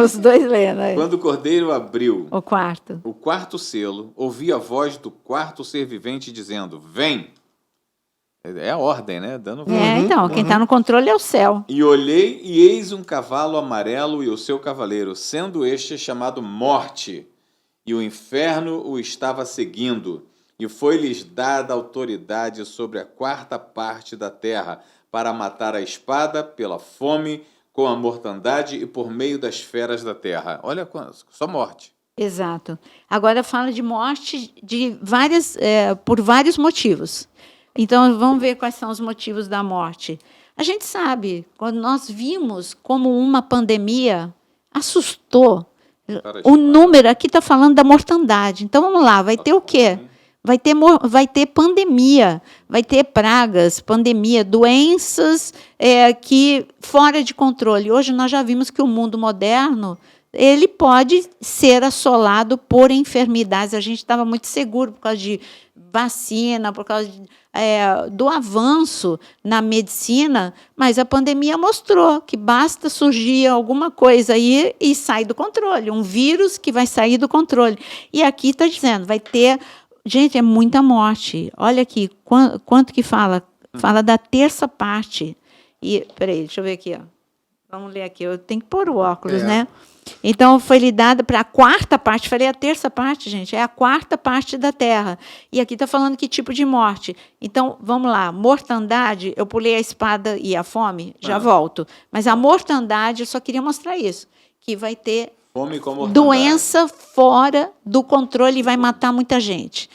Os dois lendo. Quando o cordeiro abriu o quarto selo, ouvi a voz do quarto ser vivente dizendo: vem! É a ordem, né? Dando voz. Então, quem está no controle é o céu. E olhei, e eis um cavalo amarelo e o seu cavaleiro, sendo este chamado Morte, e o inferno o estava seguindo, e foi-lhes dada autoridade sobre a quarta parte da terra, para matar a espada, pela fome, com a mortandade e por meio das feras da terra. Olha, só morte. Exato. Agora fala de morte por vários motivos. Então, vamos ver quais são os motivos da morte. A gente sabe, quando nós vimos como uma pandemia, assustou. O número aqui está falando da mortandade. Então, vamos lá, vai ter o quê? Vai ter pandemia, vai ter pragas, pandemia, doenças que fora de controle. Hoje nós já vimos que o mundo moderno ele pode ser assolado por enfermidades. A gente estava muito seguro por causa de vacina, por causa do avanço na medicina, mas a pandemia mostrou que basta surgir alguma coisa aí e sai do controle, um vírus que vai sair do controle. E aqui está dizendo, vai ter... Gente, é muita morte. Olha aqui, quanto que fala? Fala da terça parte. Peraí, deixa eu ver aqui. Ó. Vamos ler aqui. Eu tenho que pôr o óculos, né? Então, foi lhe dada para a quarta parte. Falei a terça parte, gente. É a quarta parte da terra. E aqui está falando que tipo de morte. Então, vamos lá. Mortandade, eu pulei a espada e a fome, já volto. Mas a mortandade, eu só queria mostrar isso. Que vai ter... doença fora do controle e vai matar muita gente.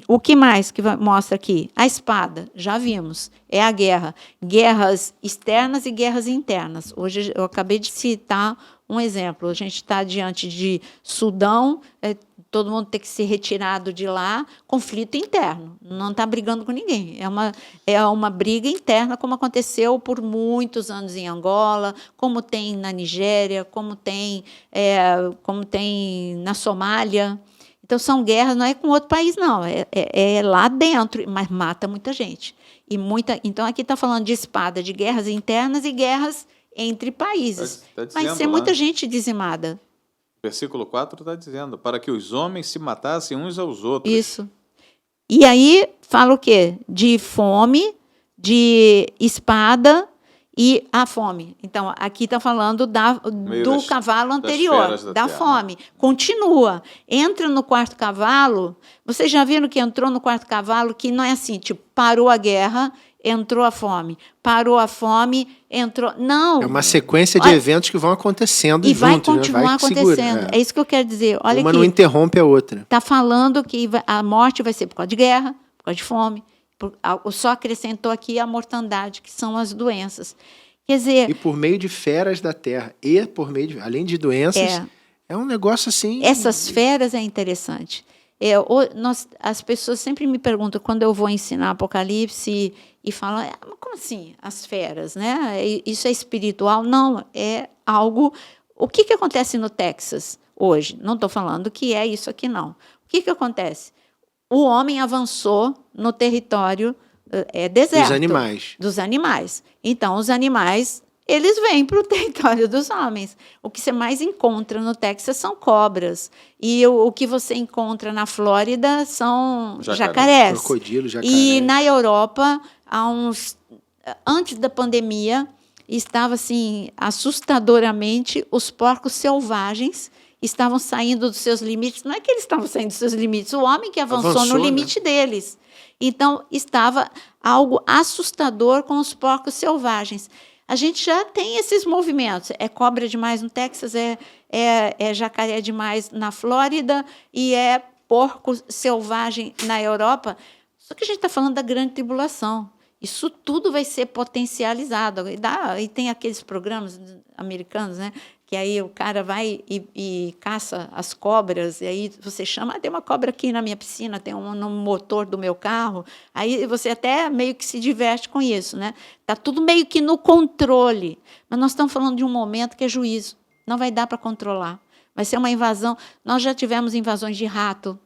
O que mais que mostra aqui? A espada, já vimos, é a guerra. Guerras externas e guerras internas. Hoje eu acabei de citar um exemplo. A gente está diante de Sudão, todo mundo tem que ser retirado de lá, conflito interno, não está brigando com ninguém. É uma briga interna, como aconteceu por muitos anos em Angola, como tem na Nigéria, como tem na Somália. Então, são guerras, não é com outro país, não, é lá dentro, mas mata muita gente. Então, aqui está falando de espada, de guerras internas e guerras entre países. Vai ser muita gente dizimada. Versículo 4 está dizendo, para que os homens se matassem uns aos outros. Isso. E aí fala o quê? De fome, de espada e a fome. Então, aqui está falando do cavalo anterior, da fome. Continua. Entra no quarto cavalo. Vocês já viram que entrou no quarto cavalo, que não é assim, tipo, parou a guerra, entrou a fome. Parou a fome, entrou... Não. É uma sequência de eventos que vão acontecendo e vai continuar acontecendo. É isso que eu quero dizer. Olha uma aqui, não interrompe a outra. Está falando que a morte vai ser por causa de guerra, por causa de fome. Só acrescentou aqui a mortandade, que são as doenças. Quer dizer... E por meio de feras da terra. E por meio além de doenças, é um negócio assim... Essas feras é interessante. As pessoas sempre me perguntam, quando eu vou ensinar Apocalipse, e falam, como assim, as feras, né? Isso é espiritual? Não, é algo... O que acontece no Texas hoje? Não estou falando que é isso aqui, não. O que acontece? O homem avançou no território deserto. Dos animais. Então, os animais, eles vêm para o território dos homens. O que você mais encontra no Texas são cobras. E o que você encontra na Flórida são jacarés. Crocodilo, jacaré. E na Europa, antes da pandemia, estava assim, assustadoramente, os porcos selvagens estavam saindo dos seus limites. Não é que eles estavam saindo dos seus limites, o homem que avançou no limite deles. Então, estava algo assustador com os porcos selvagens. A gente já tem esses movimentos. É cobra demais no Texas, é jacaré demais na Flórida e é porco selvagem na Europa. Só que a gente está falando da grande tribulação. Isso tudo vai ser potencializado. E tem aqueles programas americanos, né? Que aí o cara vai e caça as cobras, e aí você chama, tem uma cobra aqui na minha piscina, tem um no motor do meu carro, aí você até meio que se diverte com isso, né? Está tudo meio que no controle, mas nós estamos falando de um momento que é juízo, não vai dar para controlar, vai ser uma invasão. Nós já tivemos invasões de rato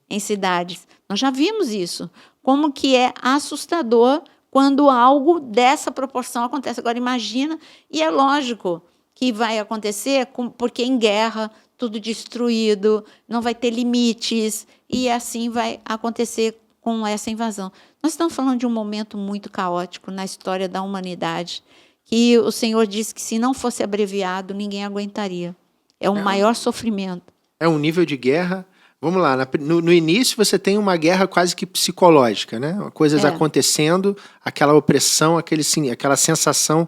em cidades, nós já vimos isso, como que é assustador quando algo dessa proporção acontece. Agora, imagina, e é lógico, que vai acontecer porque em guerra, tudo destruído, não vai ter limites, e assim vai acontecer com essa invasão. Nós estamos falando de um momento muito caótico na história da humanidade, que o Senhor disse que se não fosse abreviado, ninguém aguentaria. É o maior sofrimento. É um nível de guerra. Vamos lá, no início você tem uma guerra quase que psicológica, né? Coisas acontecendo, aquela opressão, aquela sensação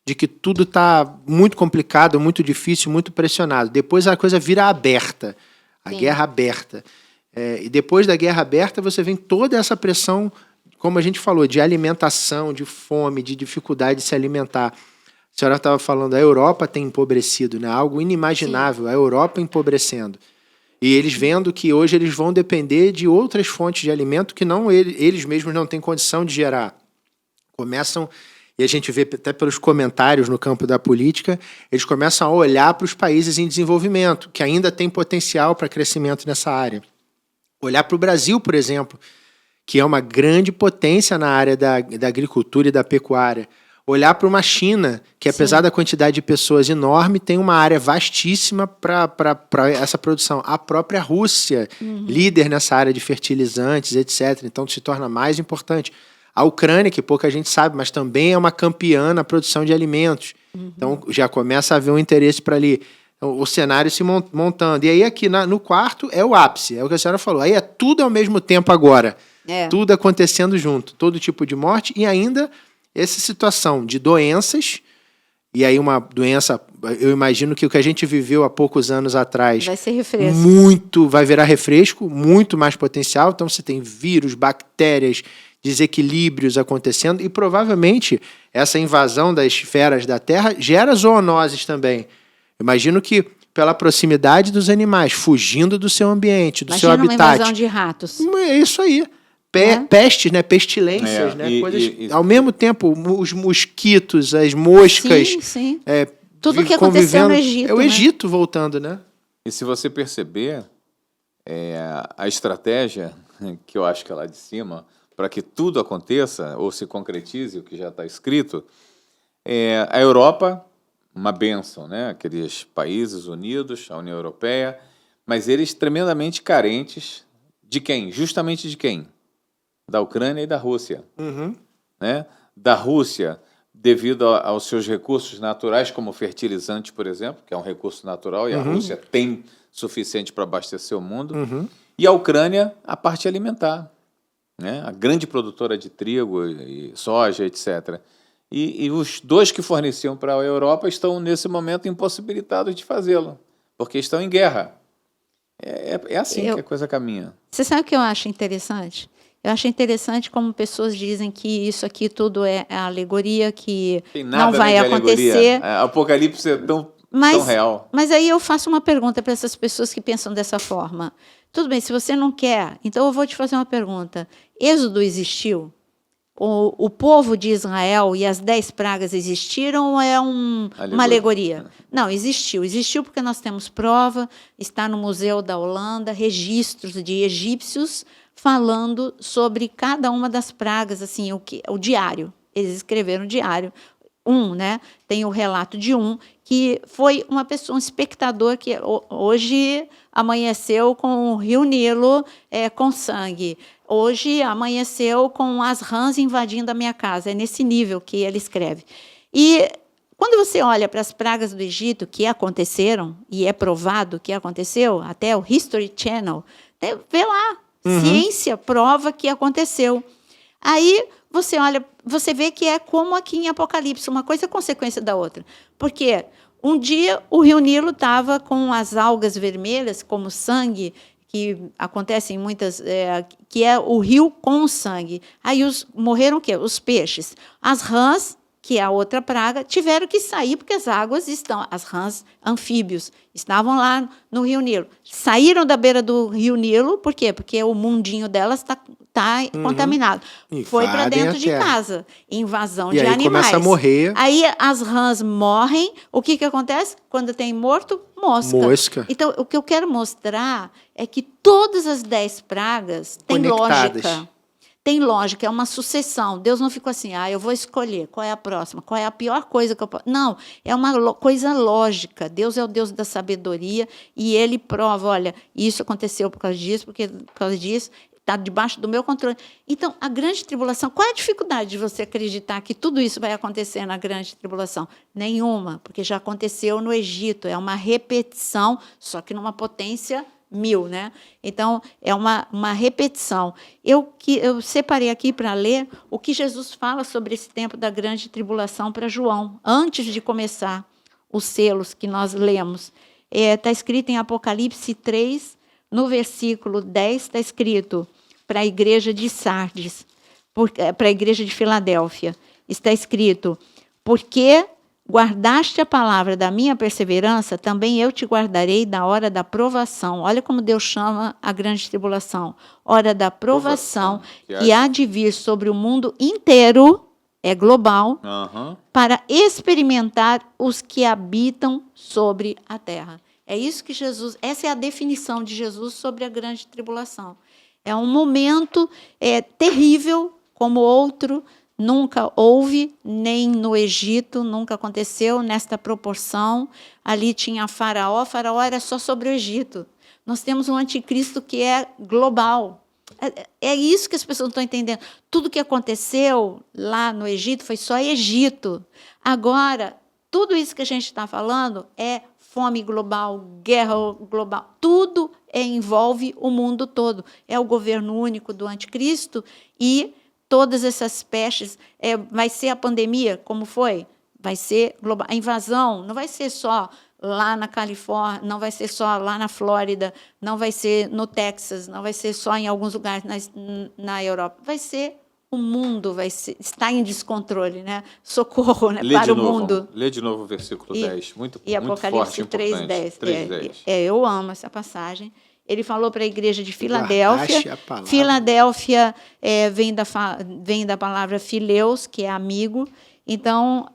de que tudo está muito complicado, muito difícil, muito pressionado. Depois a coisa vira aberta, a guerra aberta. E depois da guerra aberta você vem toda essa pressão, como a gente falou, de alimentação, de fome, de dificuldade de se alimentar. A senhora estava falando, a Europa tem empobrecido, né? Algo inimaginável, Sim. A Europa empobrecendo. E eles vendo que hoje eles vão depender de outras fontes de alimento que não eles mesmos não têm condição de gerar. Começam, e a gente vê até pelos comentários no campo da política, eles começam a olhar para os países em desenvolvimento, que ainda tem potencial para crescimento nessa área. Olhar para o Brasil, por exemplo, que é uma grande potência na área da agricultura e da pecuária. Olhar para uma China, que apesar da quantidade de pessoas enorme, tem uma área vastíssima para essa produção. A própria Rússia, líder nessa área de fertilizantes, etc. Então se torna mais importante. A Ucrânia, que pouca gente sabe, mas também é uma campeã na produção de alimentos. Então já começa a haver um interesse para ali. Então, o cenário se montando. E aí aqui no quarto é o ápice, é o que a senhora falou. Aí é tudo ao mesmo tempo agora. Tudo acontecendo junto. Todo tipo de morte e ainda... essa situação de doenças, e aí uma doença, eu imagino que o que a gente viveu há poucos anos atrás... vai ser refresco. Vai virar refresco, muito mais potencial. Então você tem vírus, bactérias, desequilíbrios acontecendo, e provavelmente essa invasão das esferas da Terra gera zoonoses também. Imagino que pela proximidade dos animais, fugindo do seu ambiente, do seu habitat. Uma invasão de ratos. É isso aí. Pestes, né? Pestilências, né? Coisas, ao mesmo tempo, os mosquitos, as moscas. Sim. Tudo que aconteceu no Egito. É o Egito voltando, né? E se você perceber, a estratégia, que eu acho que é lá de cima, para que tudo aconteça, ou se concretize o que já está escrito, a Europa, uma bênção, né? Aqueles países unidos, a União Europeia, mas eles tremendamente carentes de quem? Justamente de quem? Da Ucrânia e da Rússia. Né? Da Rússia, devido aos seus recursos naturais, como fertilizante, por exemplo, que é um recurso natural, e a Rússia tem suficiente para abastecer o mundo. E a Ucrânia, a parte alimentar. Né? A grande produtora de trigo e soja, etc. E os dois que forneciam para a Europa estão, nesse momento, impossibilitados de fazê-lo, porque estão em guerra. É assim que a coisa caminha. Você sabe o que eu acho interessante? Eu acho interessante como pessoas dizem que isso aqui tudo é alegoria, que não vai acontecer. Apocalipse é tão real. Mas aí eu faço uma pergunta para essas pessoas que pensam dessa forma. Tudo bem, se você não quer, então eu vou te fazer uma pergunta. Êxodo existiu? O povo de Israel e as 10 pragas existiram ou é uma alegoria? Não, existiu. Existiu porque nós temos prova, está no Museu da Holanda, registros de egípcios falando sobre cada uma das pragas, assim, o diário. Eles escreveram o diário. Né? Tem o relato de que foi uma pessoa, um espectador que hoje amanheceu com o Rio Nilo com sangue. Hoje amanheceu com as rãs invadindo a minha casa. É nesse nível que ele escreve. E quando você olha para as pragas do Egito que aconteceram, e é provado que aconteceu, até o History Channel, vê lá, ciência prova que aconteceu. Aí você olha, você vê que é como aqui em Apocalipse, uma coisa é consequência da outra. Porque um dia o Rio Nilo estava com as algas vermelhas, como sangue, que acontece em muitas, que é o rio com sangue. Aí morreram o quê? Os peixes. As rãs, que é a outra praga, tiveram que sair porque as águas as rãs anfíbios, estavam lá no Rio Nilo. Saíram da beira do Rio Nilo, por quê? Porque o mundinho delas está contaminado. Foi para dentro de casa. Invasão de animais. E aí começa a morrer. Aí as rãs morrem. O que acontece? Quando tem morto, mosca. Então, o que eu quero mostrar é que todas as 10 pragas têm lógica. tem lógica, é uma sucessão. Deus não ficou assim, eu vou escolher qual é a próxima, qual é a pior coisa que eu posso... Não, é uma coisa lógica. Deus é o Deus da sabedoria e Ele prova, olha, isso aconteceu por causa disso, porque por causa disso está debaixo do meu controle. Então, a grande tribulação, qual é a dificuldade de você acreditar que tudo isso vai acontecer na grande tribulação? Nenhuma, porque já aconteceu no Egito, é uma repetição, só que numa potência 1000, né? Então, é uma repetição. Eu separei aqui para ler o que Jesus fala sobre esse tempo da grande tribulação para João, antes de começar os selos que nós lemos. Está escrito em Apocalipse 3, no versículo 10, está escrito para a igreja de Sardes, para a igreja de Filadélfia, está escrito, porque guardaste a palavra da minha perseverança, também eu te guardarei da hora da provação. Olha como Deus chama a grande tribulação. Hora da provação que há de vir sobre o mundo inteiro, é global, para experimentar os que habitam sobre a terra. É isso que Jesus, essa é a definição de Jesus sobre a grande tribulação. É um momento terrível, como outro nunca houve, nem no Egito, nunca aconteceu nesta proporção. Ali tinha Faraó era só sobre o Egito. Nós temos um anticristo que é global. É isso que as pessoas não estão entendendo. Tudo que aconteceu lá no Egito foi só Egito. Agora, tudo isso que a gente está falando é fome global, guerra global, tudo envolve o mundo todo. É o governo único do anticristo e todas essas pestes. Vai ser a pandemia, como foi? Vai ser global. A invasão não vai ser só lá na Califórnia, não vai ser só lá na Flórida, não vai ser no Texas, não vai ser só em alguns lugares na Europa. Vai ser o mundo, está em descontrole, né? Socorro, né? Para o mundo. Lê de novo o versículo 10, muito forte, Apocalipse 3:10. Eu amo essa passagem. Ele falou para a igreja de Filadélfia. Filadélfia vem da palavra fileus, que é amigo. Então,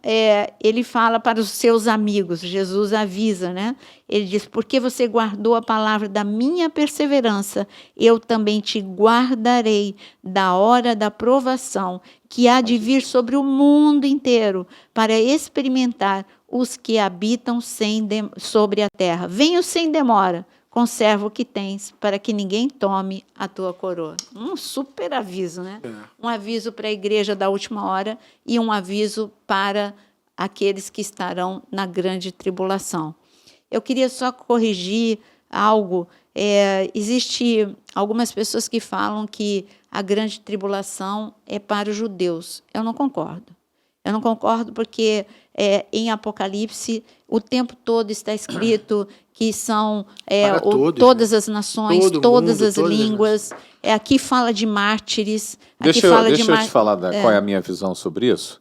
ele fala para os seus amigos, Jesus avisa, né? Ele diz, porque você guardou a palavra da minha perseverança, eu também te guardarei da hora da provação, que há de vir sobre o mundo inteiro, para experimentar os que habitam sobre a terra. Venho sem demora, conserva o que tens, para que ninguém tome a tua coroa. Um super aviso, né? Um aviso para a igreja da última hora e um aviso para aqueles que estarão na grande tribulação. Eu queria só corrigir algo. Existe algumas pessoas que falam que a grande tribulação é para os judeus. Eu não concordo. Eu não concordo porque em Apocalipse o tempo todo está escrito que são todas as nações, todas as línguas. Aqui fala de mártires. Deixa eu te falar qual é a minha visão sobre isso.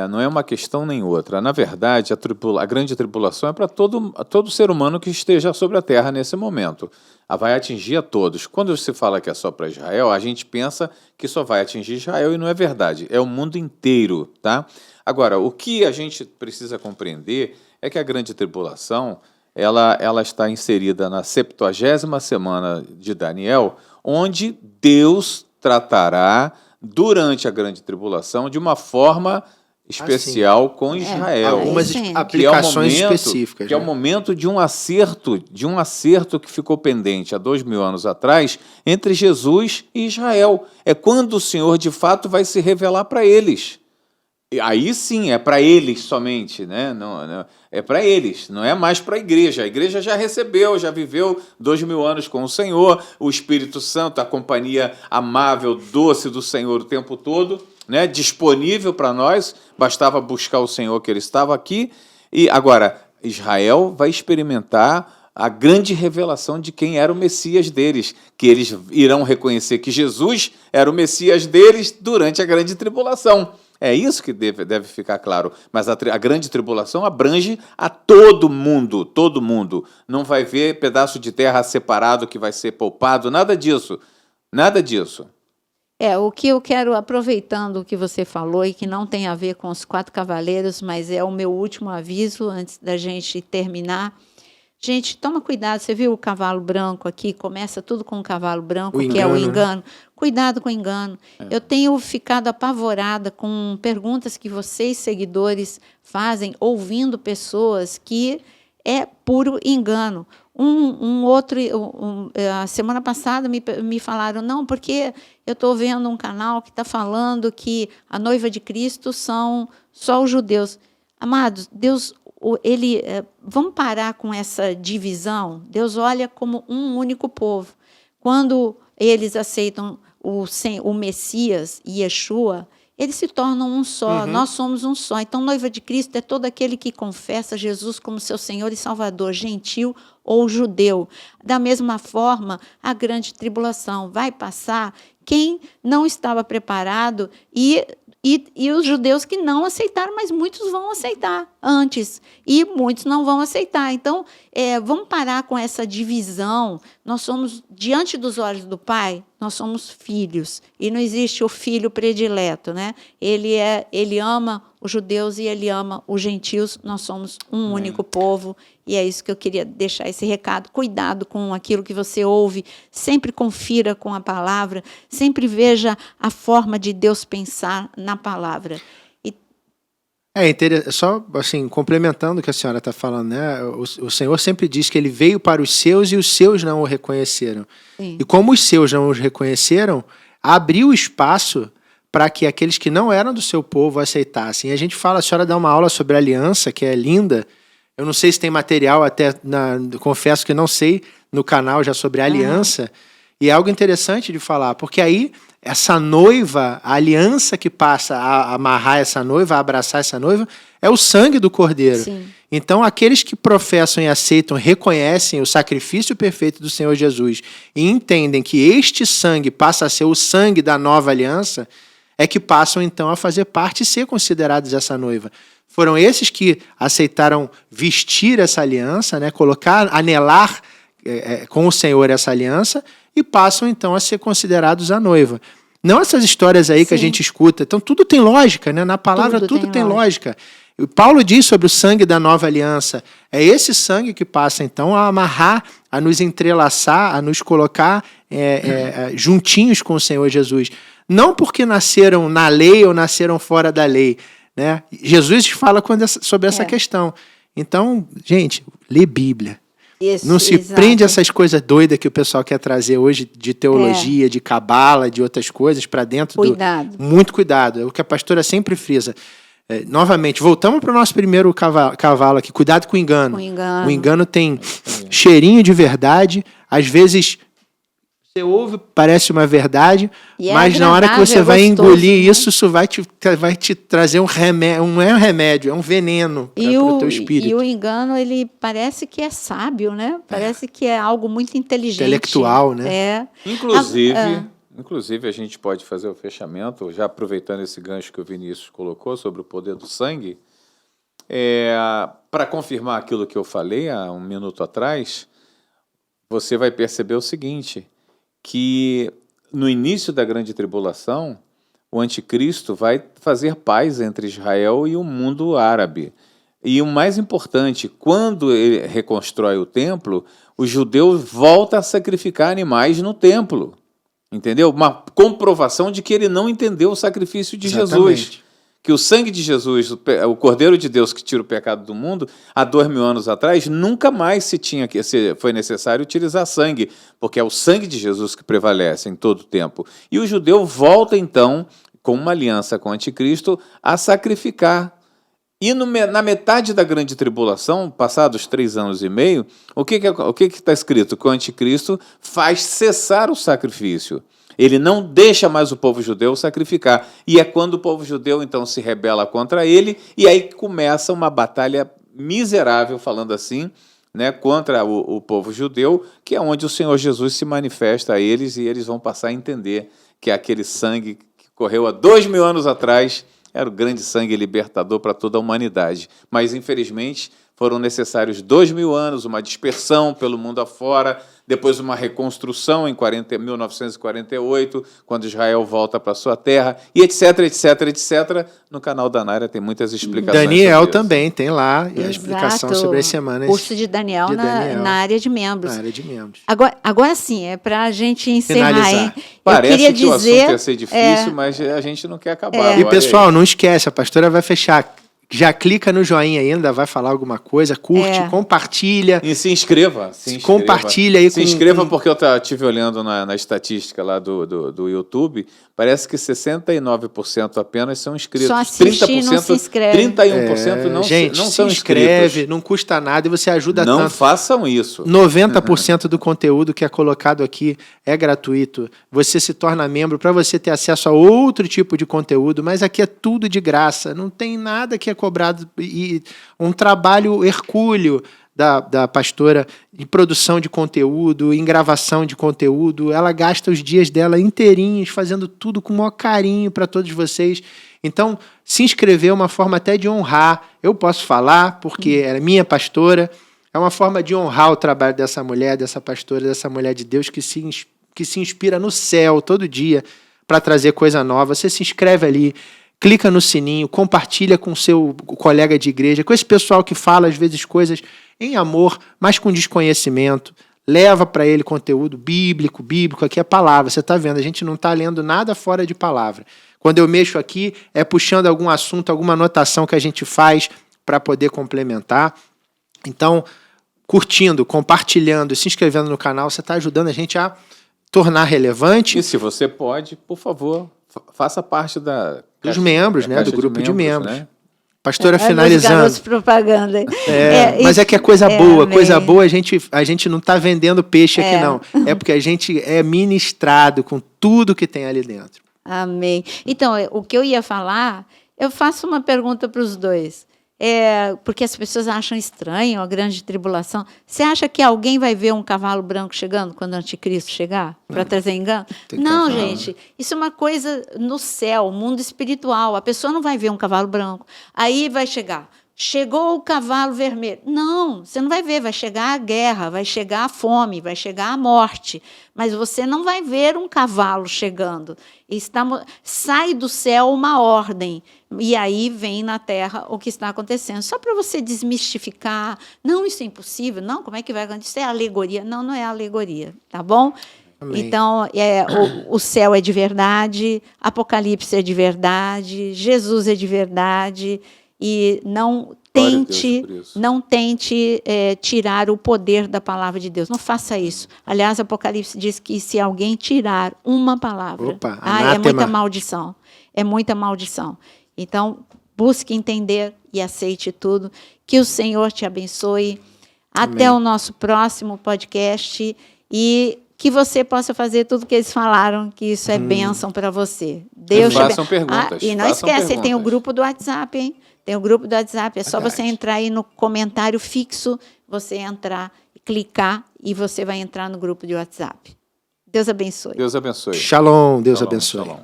Não é uma questão nem outra. Na verdade, a grande tribulação é para todo ser humano que esteja sobre a terra nesse momento. Vai atingir a todos. Quando se fala que é só para Israel, a gente pensa que só vai atingir Israel e não é verdade. É o mundo inteiro, tá? Agora, o que a gente precisa compreender é que a grande tribulação ela está inserida na 70ª semana de Daniel, onde Deus tratará durante a grande tribulação de uma forma especial com Israel. Algumas aplicações específicas. Que é o momento de um acerto que ficou pendente há 2000 anos atrás entre Jesus e Israel. É quando o Senhor, de fato, vai se revelar para eles. E aí sim, é para eles somente, né? Não, é para eles, não é mais para a igreja. A igreja já recebeu, já viveu 2000 anos com o Senhor, o Espírito Santo, a companhia amável, doce do Senhor o tempo todo, né? Disponível para nós, bastava buscar o Senhor que ele estava aqui. E agora, Israel vai experimentar a grande revelação de quem era o Messias deles, que eles irão reconhecer que Jesus era o Messias deles durante a grande tribulação. É isso que deve ficar claro. Mas a grande tribulação abrange a todo mundo, todo mundo. Não vai ver pedaço de terra separado que vai ser poupado, nada disso. Nada disso. O que eu quero, aproveitando o que você falou, e que não tem a ver com os 4 cavaleiros, mas é o meu último aviso, antes da gente terminar. Gente, toma cuidado. Você viu o cavalo branco aqui? Começa tudo com o cavalo branco, O que é o engano, né? engano. Cuidado com o engano. Eu tenho ficado apavorada com perguntas que vocês, seguidores, fazem, ouvindo pessoas que é puro engano. A semana passada me falaram, não, porque eu estou vendo um canal que está falando que a noiva de Cristo são só os judeus. Amados, Deus, vamos parar com essa divisão. Deus olha como um único povo. Quando eles aceitam o Messias, Yeshua, eles se tornam um só, nós somos um só. Então, noiva de Cristo é todo aquele que confessa Jesus como seu Senhor e Salvador, gentil ou judeu. Da mesma forma, a grande tribulação vai passar quem não estava preparado e os judeus que não aceitaram, mas muitos vão aceitar antes, e muitos não vão aceitar. Então, vamos parar com essa divisão. Nós somos, diante dos olhos do Pai, nós somos filhos, e não existe o filho predileto, né? Ele ama os judeus e ele ama os gentios, nós somos um único povo, e é isso que eu queria deixar esse recado. Cuidado com aquilo que você ouve, sempre confira com a palavra, sempre veja a forma de Deus pensar na palavra. Só assim, complementando o que a senhora está falando, né? O Senhor sempre diz que ele veio para os seus e os seus não o reconheceram. Sim. E como os seus não os reconheceram, abriu espaço para que aqueles que não eram do seu povo aceitassem. E a gente fala, a senhora dá uma aula sobre aliança, que é linda. Eu não sei se tem material, confesso que não sei, no canal já sobre aliança. E é algo interessante de falar, porque aí essa noiva, a aliança que passa a amarrar essa noiva, a abraçar essa noiva, é o sangue do Cordeiro. Sim. Então, aqueles que professam e aceitam, reconhecem o sacrifício perfeito do Senhor Jesus e entendem que este sangue passa a ser o sangue da nova aliança, é que passam, então, a fazer parte e ser considerados essa noiva. Foram esses que aceitaram vestir essa aliança, né, anelar com o Senhor essa aliança, e passam, então, a ser considerados a noiva. Não essas histórias aí que a gente escuta. Então, tudo tem lógica, né? Na palavra, tudo tem lógica. E Paulo diz sobre o sangue da nova aliança. É esse sangue que passa, então, a amarrar, a nos entrelaçar, a nos colocar juntinhos com o Senhor Jesus. Não porque nasceram na lei ou nasceram fora da lei, né? Jesus fala sobre essa questão. Então, gente, lê Bíblia. Isso, não se prende a essas coisas doidas que o pessoal quer trazer hoje de teologia, de cabala, de outras coisas para dentro. Cuidado. Muito cuidado. É o que a pastora sempre frisa. Novamente, voltamos para o nosso primeiro cavalo aqui. Cuidado com o engano. O engano tem cheirinho de verdade. Às vezes você ouve, parece uma verdade, mas na hora que você vai engolir isso vai te trazer um remédio. Não é um remédio, é um veneno para o teu espírito. E o engano, ele parece que é sábio, né? Parece que é algo muito inteligente. Intelectual, né? Inclusive, a gente pode fazer o fechamento, já aproveitando esse gancho que o Vinícius colocou sobre o poder do sangue, para confirmar aquilo que eu falei há um minuto atrás, você vai perceber o seguinte, que no início da grande tribulação, o anticristo vai fazer paz entre Israel e o mundo árabe. E o mais importante, quando ele reconstrói o templo, o judeu volta a sacrificar animais no templo. Entendeu? Uma comprovação de que ele não entendeu o sacrifício de Jesus. Que o sangue de Jesus, o Cordeiro de Deus que tira o pecado do mundo, há 2000 anos atrás, nunca mais foi necessário utilizar sangue, porque é o sangue de Jesus que prevalece em todo o tempo. E o judeu volta, então, com uma aliança com o anticristo, a sacrificar. E na metade da grande tribulação, passados 3 anos e meio, o que está escrito? Que o anticristo faz cessar o sacrifício. Ele não deixa mais o povo judeu sacrificar. E é quando o povo judeu, então, se rebela contra ele, e aí começa uma batalha miserável, falando assim, né, contra o povo judeu, que é onde o Senhor Jesus se manifesta a eles, e eles vão passar a entender que aquele sangue que correu há 2000 anos atrás era o grande sangue libertador para toda a humanidade. Mas, infelizmente, foram necessários 2000 anos, uma dispersão pelo mundo afora, depois uma reconstrução em 1948, quando Israel volta para sua terra, e etc, etc, etc. No canal da Naira tem muitas explicações. Daniel também tem lá e a explicação sobre as semanas. Curso de Daniel, na área de membros. Na área de membros. Agora sim, é para a gente encerrar, finalizar. hein? Parece eu queria que o assunto dizer, ia ser difícil, mas a gente não quer acabar. E pessoal, não esquece, a pastora vai fechar. Já clica no joinha ainda, vai falar alguma coisa, curte, compartilha. E se inscreva. Compartilha aí. Se inscreva porque eu estive olhando na estatística lá do YouTube, parece que 69% apenas são inscritos. Só assistir, 30% não se inscreve. 31% não gente, não são se inscreve, inscritos. não custa nada e você ajuda não tanto. Não façam isso. 90% do conteúdo que é colocado aqui é gratuito. Você se torna membro para você ter acesso a outro tipo de conteúdo, mas aqui é tudo de graça. Não tem nada que é cobrado. E um trabalho hercúleo da pastora em produção de conteúdo, em gravação de conteúdo. Ela gasta os dias dela inteirinhos fazendo tudo com o maior carinho para todos vocês. Então, se inscrever é uma forma até de honrar. Eu posso falar porque ela é minha pastora. É uma forma de honrar o trabalho dessa mulher, dessa pastora, dessa mulher de Deus que se inspira no céu todo dia para trazer coisa nova. Você se inscreve ali, clica no sininho, compartilha com o seu colega de igreja, com esse pessoal que fala às vezes coisas em amor, mas com desconhecimento. Leva para ele conteúdo bíblico, aqui é palavra. Você está vendo, a gente não está lendo nada fora de palavra. Quando eu mexo aqui, é puxando algum assunto, alguma anotação que a gente faz para poder complementar. Então, curtindo, compartilhando, se inscrevendo no canal, você está ajudando a gente a tornar relevante. E se você pode, por favor, faça parte dos membros, né? Do grupo de membros. Né? Pastora, Dos finalizando. garotos propaganda. Mas é que é coisa boa. Coisa boa, a gente não está vendendo peixe aqui, não. É porque a gente é ministrado com tudo que tem ali dentro. Amém. Então, o que eu ia falar, eu faço uma pergunta para os dois. Porque as pessoas acham estranho a grande tribulação. Você acha que alguém vai ver um cavalo branco chegando quando o anticristo chegar? Para trazer engano? Não, gente. Isso é uma coisa no céu, mundo espiritual. A pessoa não vai ver um cavalo branco. Aí vai chegar. Chegou o cavalo vermelho. Não, você não vai ver. Vai chegar a guerra, vai chegar a fome, vai chegar a morte. Mas você não vai ver um cavalo chegando. Sai do céu uma ordem. E aí vem na terra o que está acontecendo. Só para você desmistificar. Não, isso é impossível. Não, como é que vai acontecer? Isso é alegoria. Não, não é alegoria. Tá bom? Amém. Então, o céu é de verdade, Apocalipse é de verdade, Jesus é de verdade. E não tente tirar o poder da palavra de Deus. Não faça isso. Aliás, Apocalipse diz que se alguém tirar uma palavra, é muita maldição. É muita maldição. Então, busque entender e aceite tudo. Que o Senhor te abençoe. Amém. Até o nosso próximo podcast. E que você possa fazer tudo o que eles falaram, que isso é bênção para você. Deus façam perguntas. E não esquece, tem o grupo do WhatsApp, hein? Tem o grupo do WhatsApp, é só você entrar aí no comentário fixo, você entrar, clicar e você vai entrar no grupo de WhatsApp. Deus abençoe. Deus abençoe. Shalom, Deus abençoe. Shalom.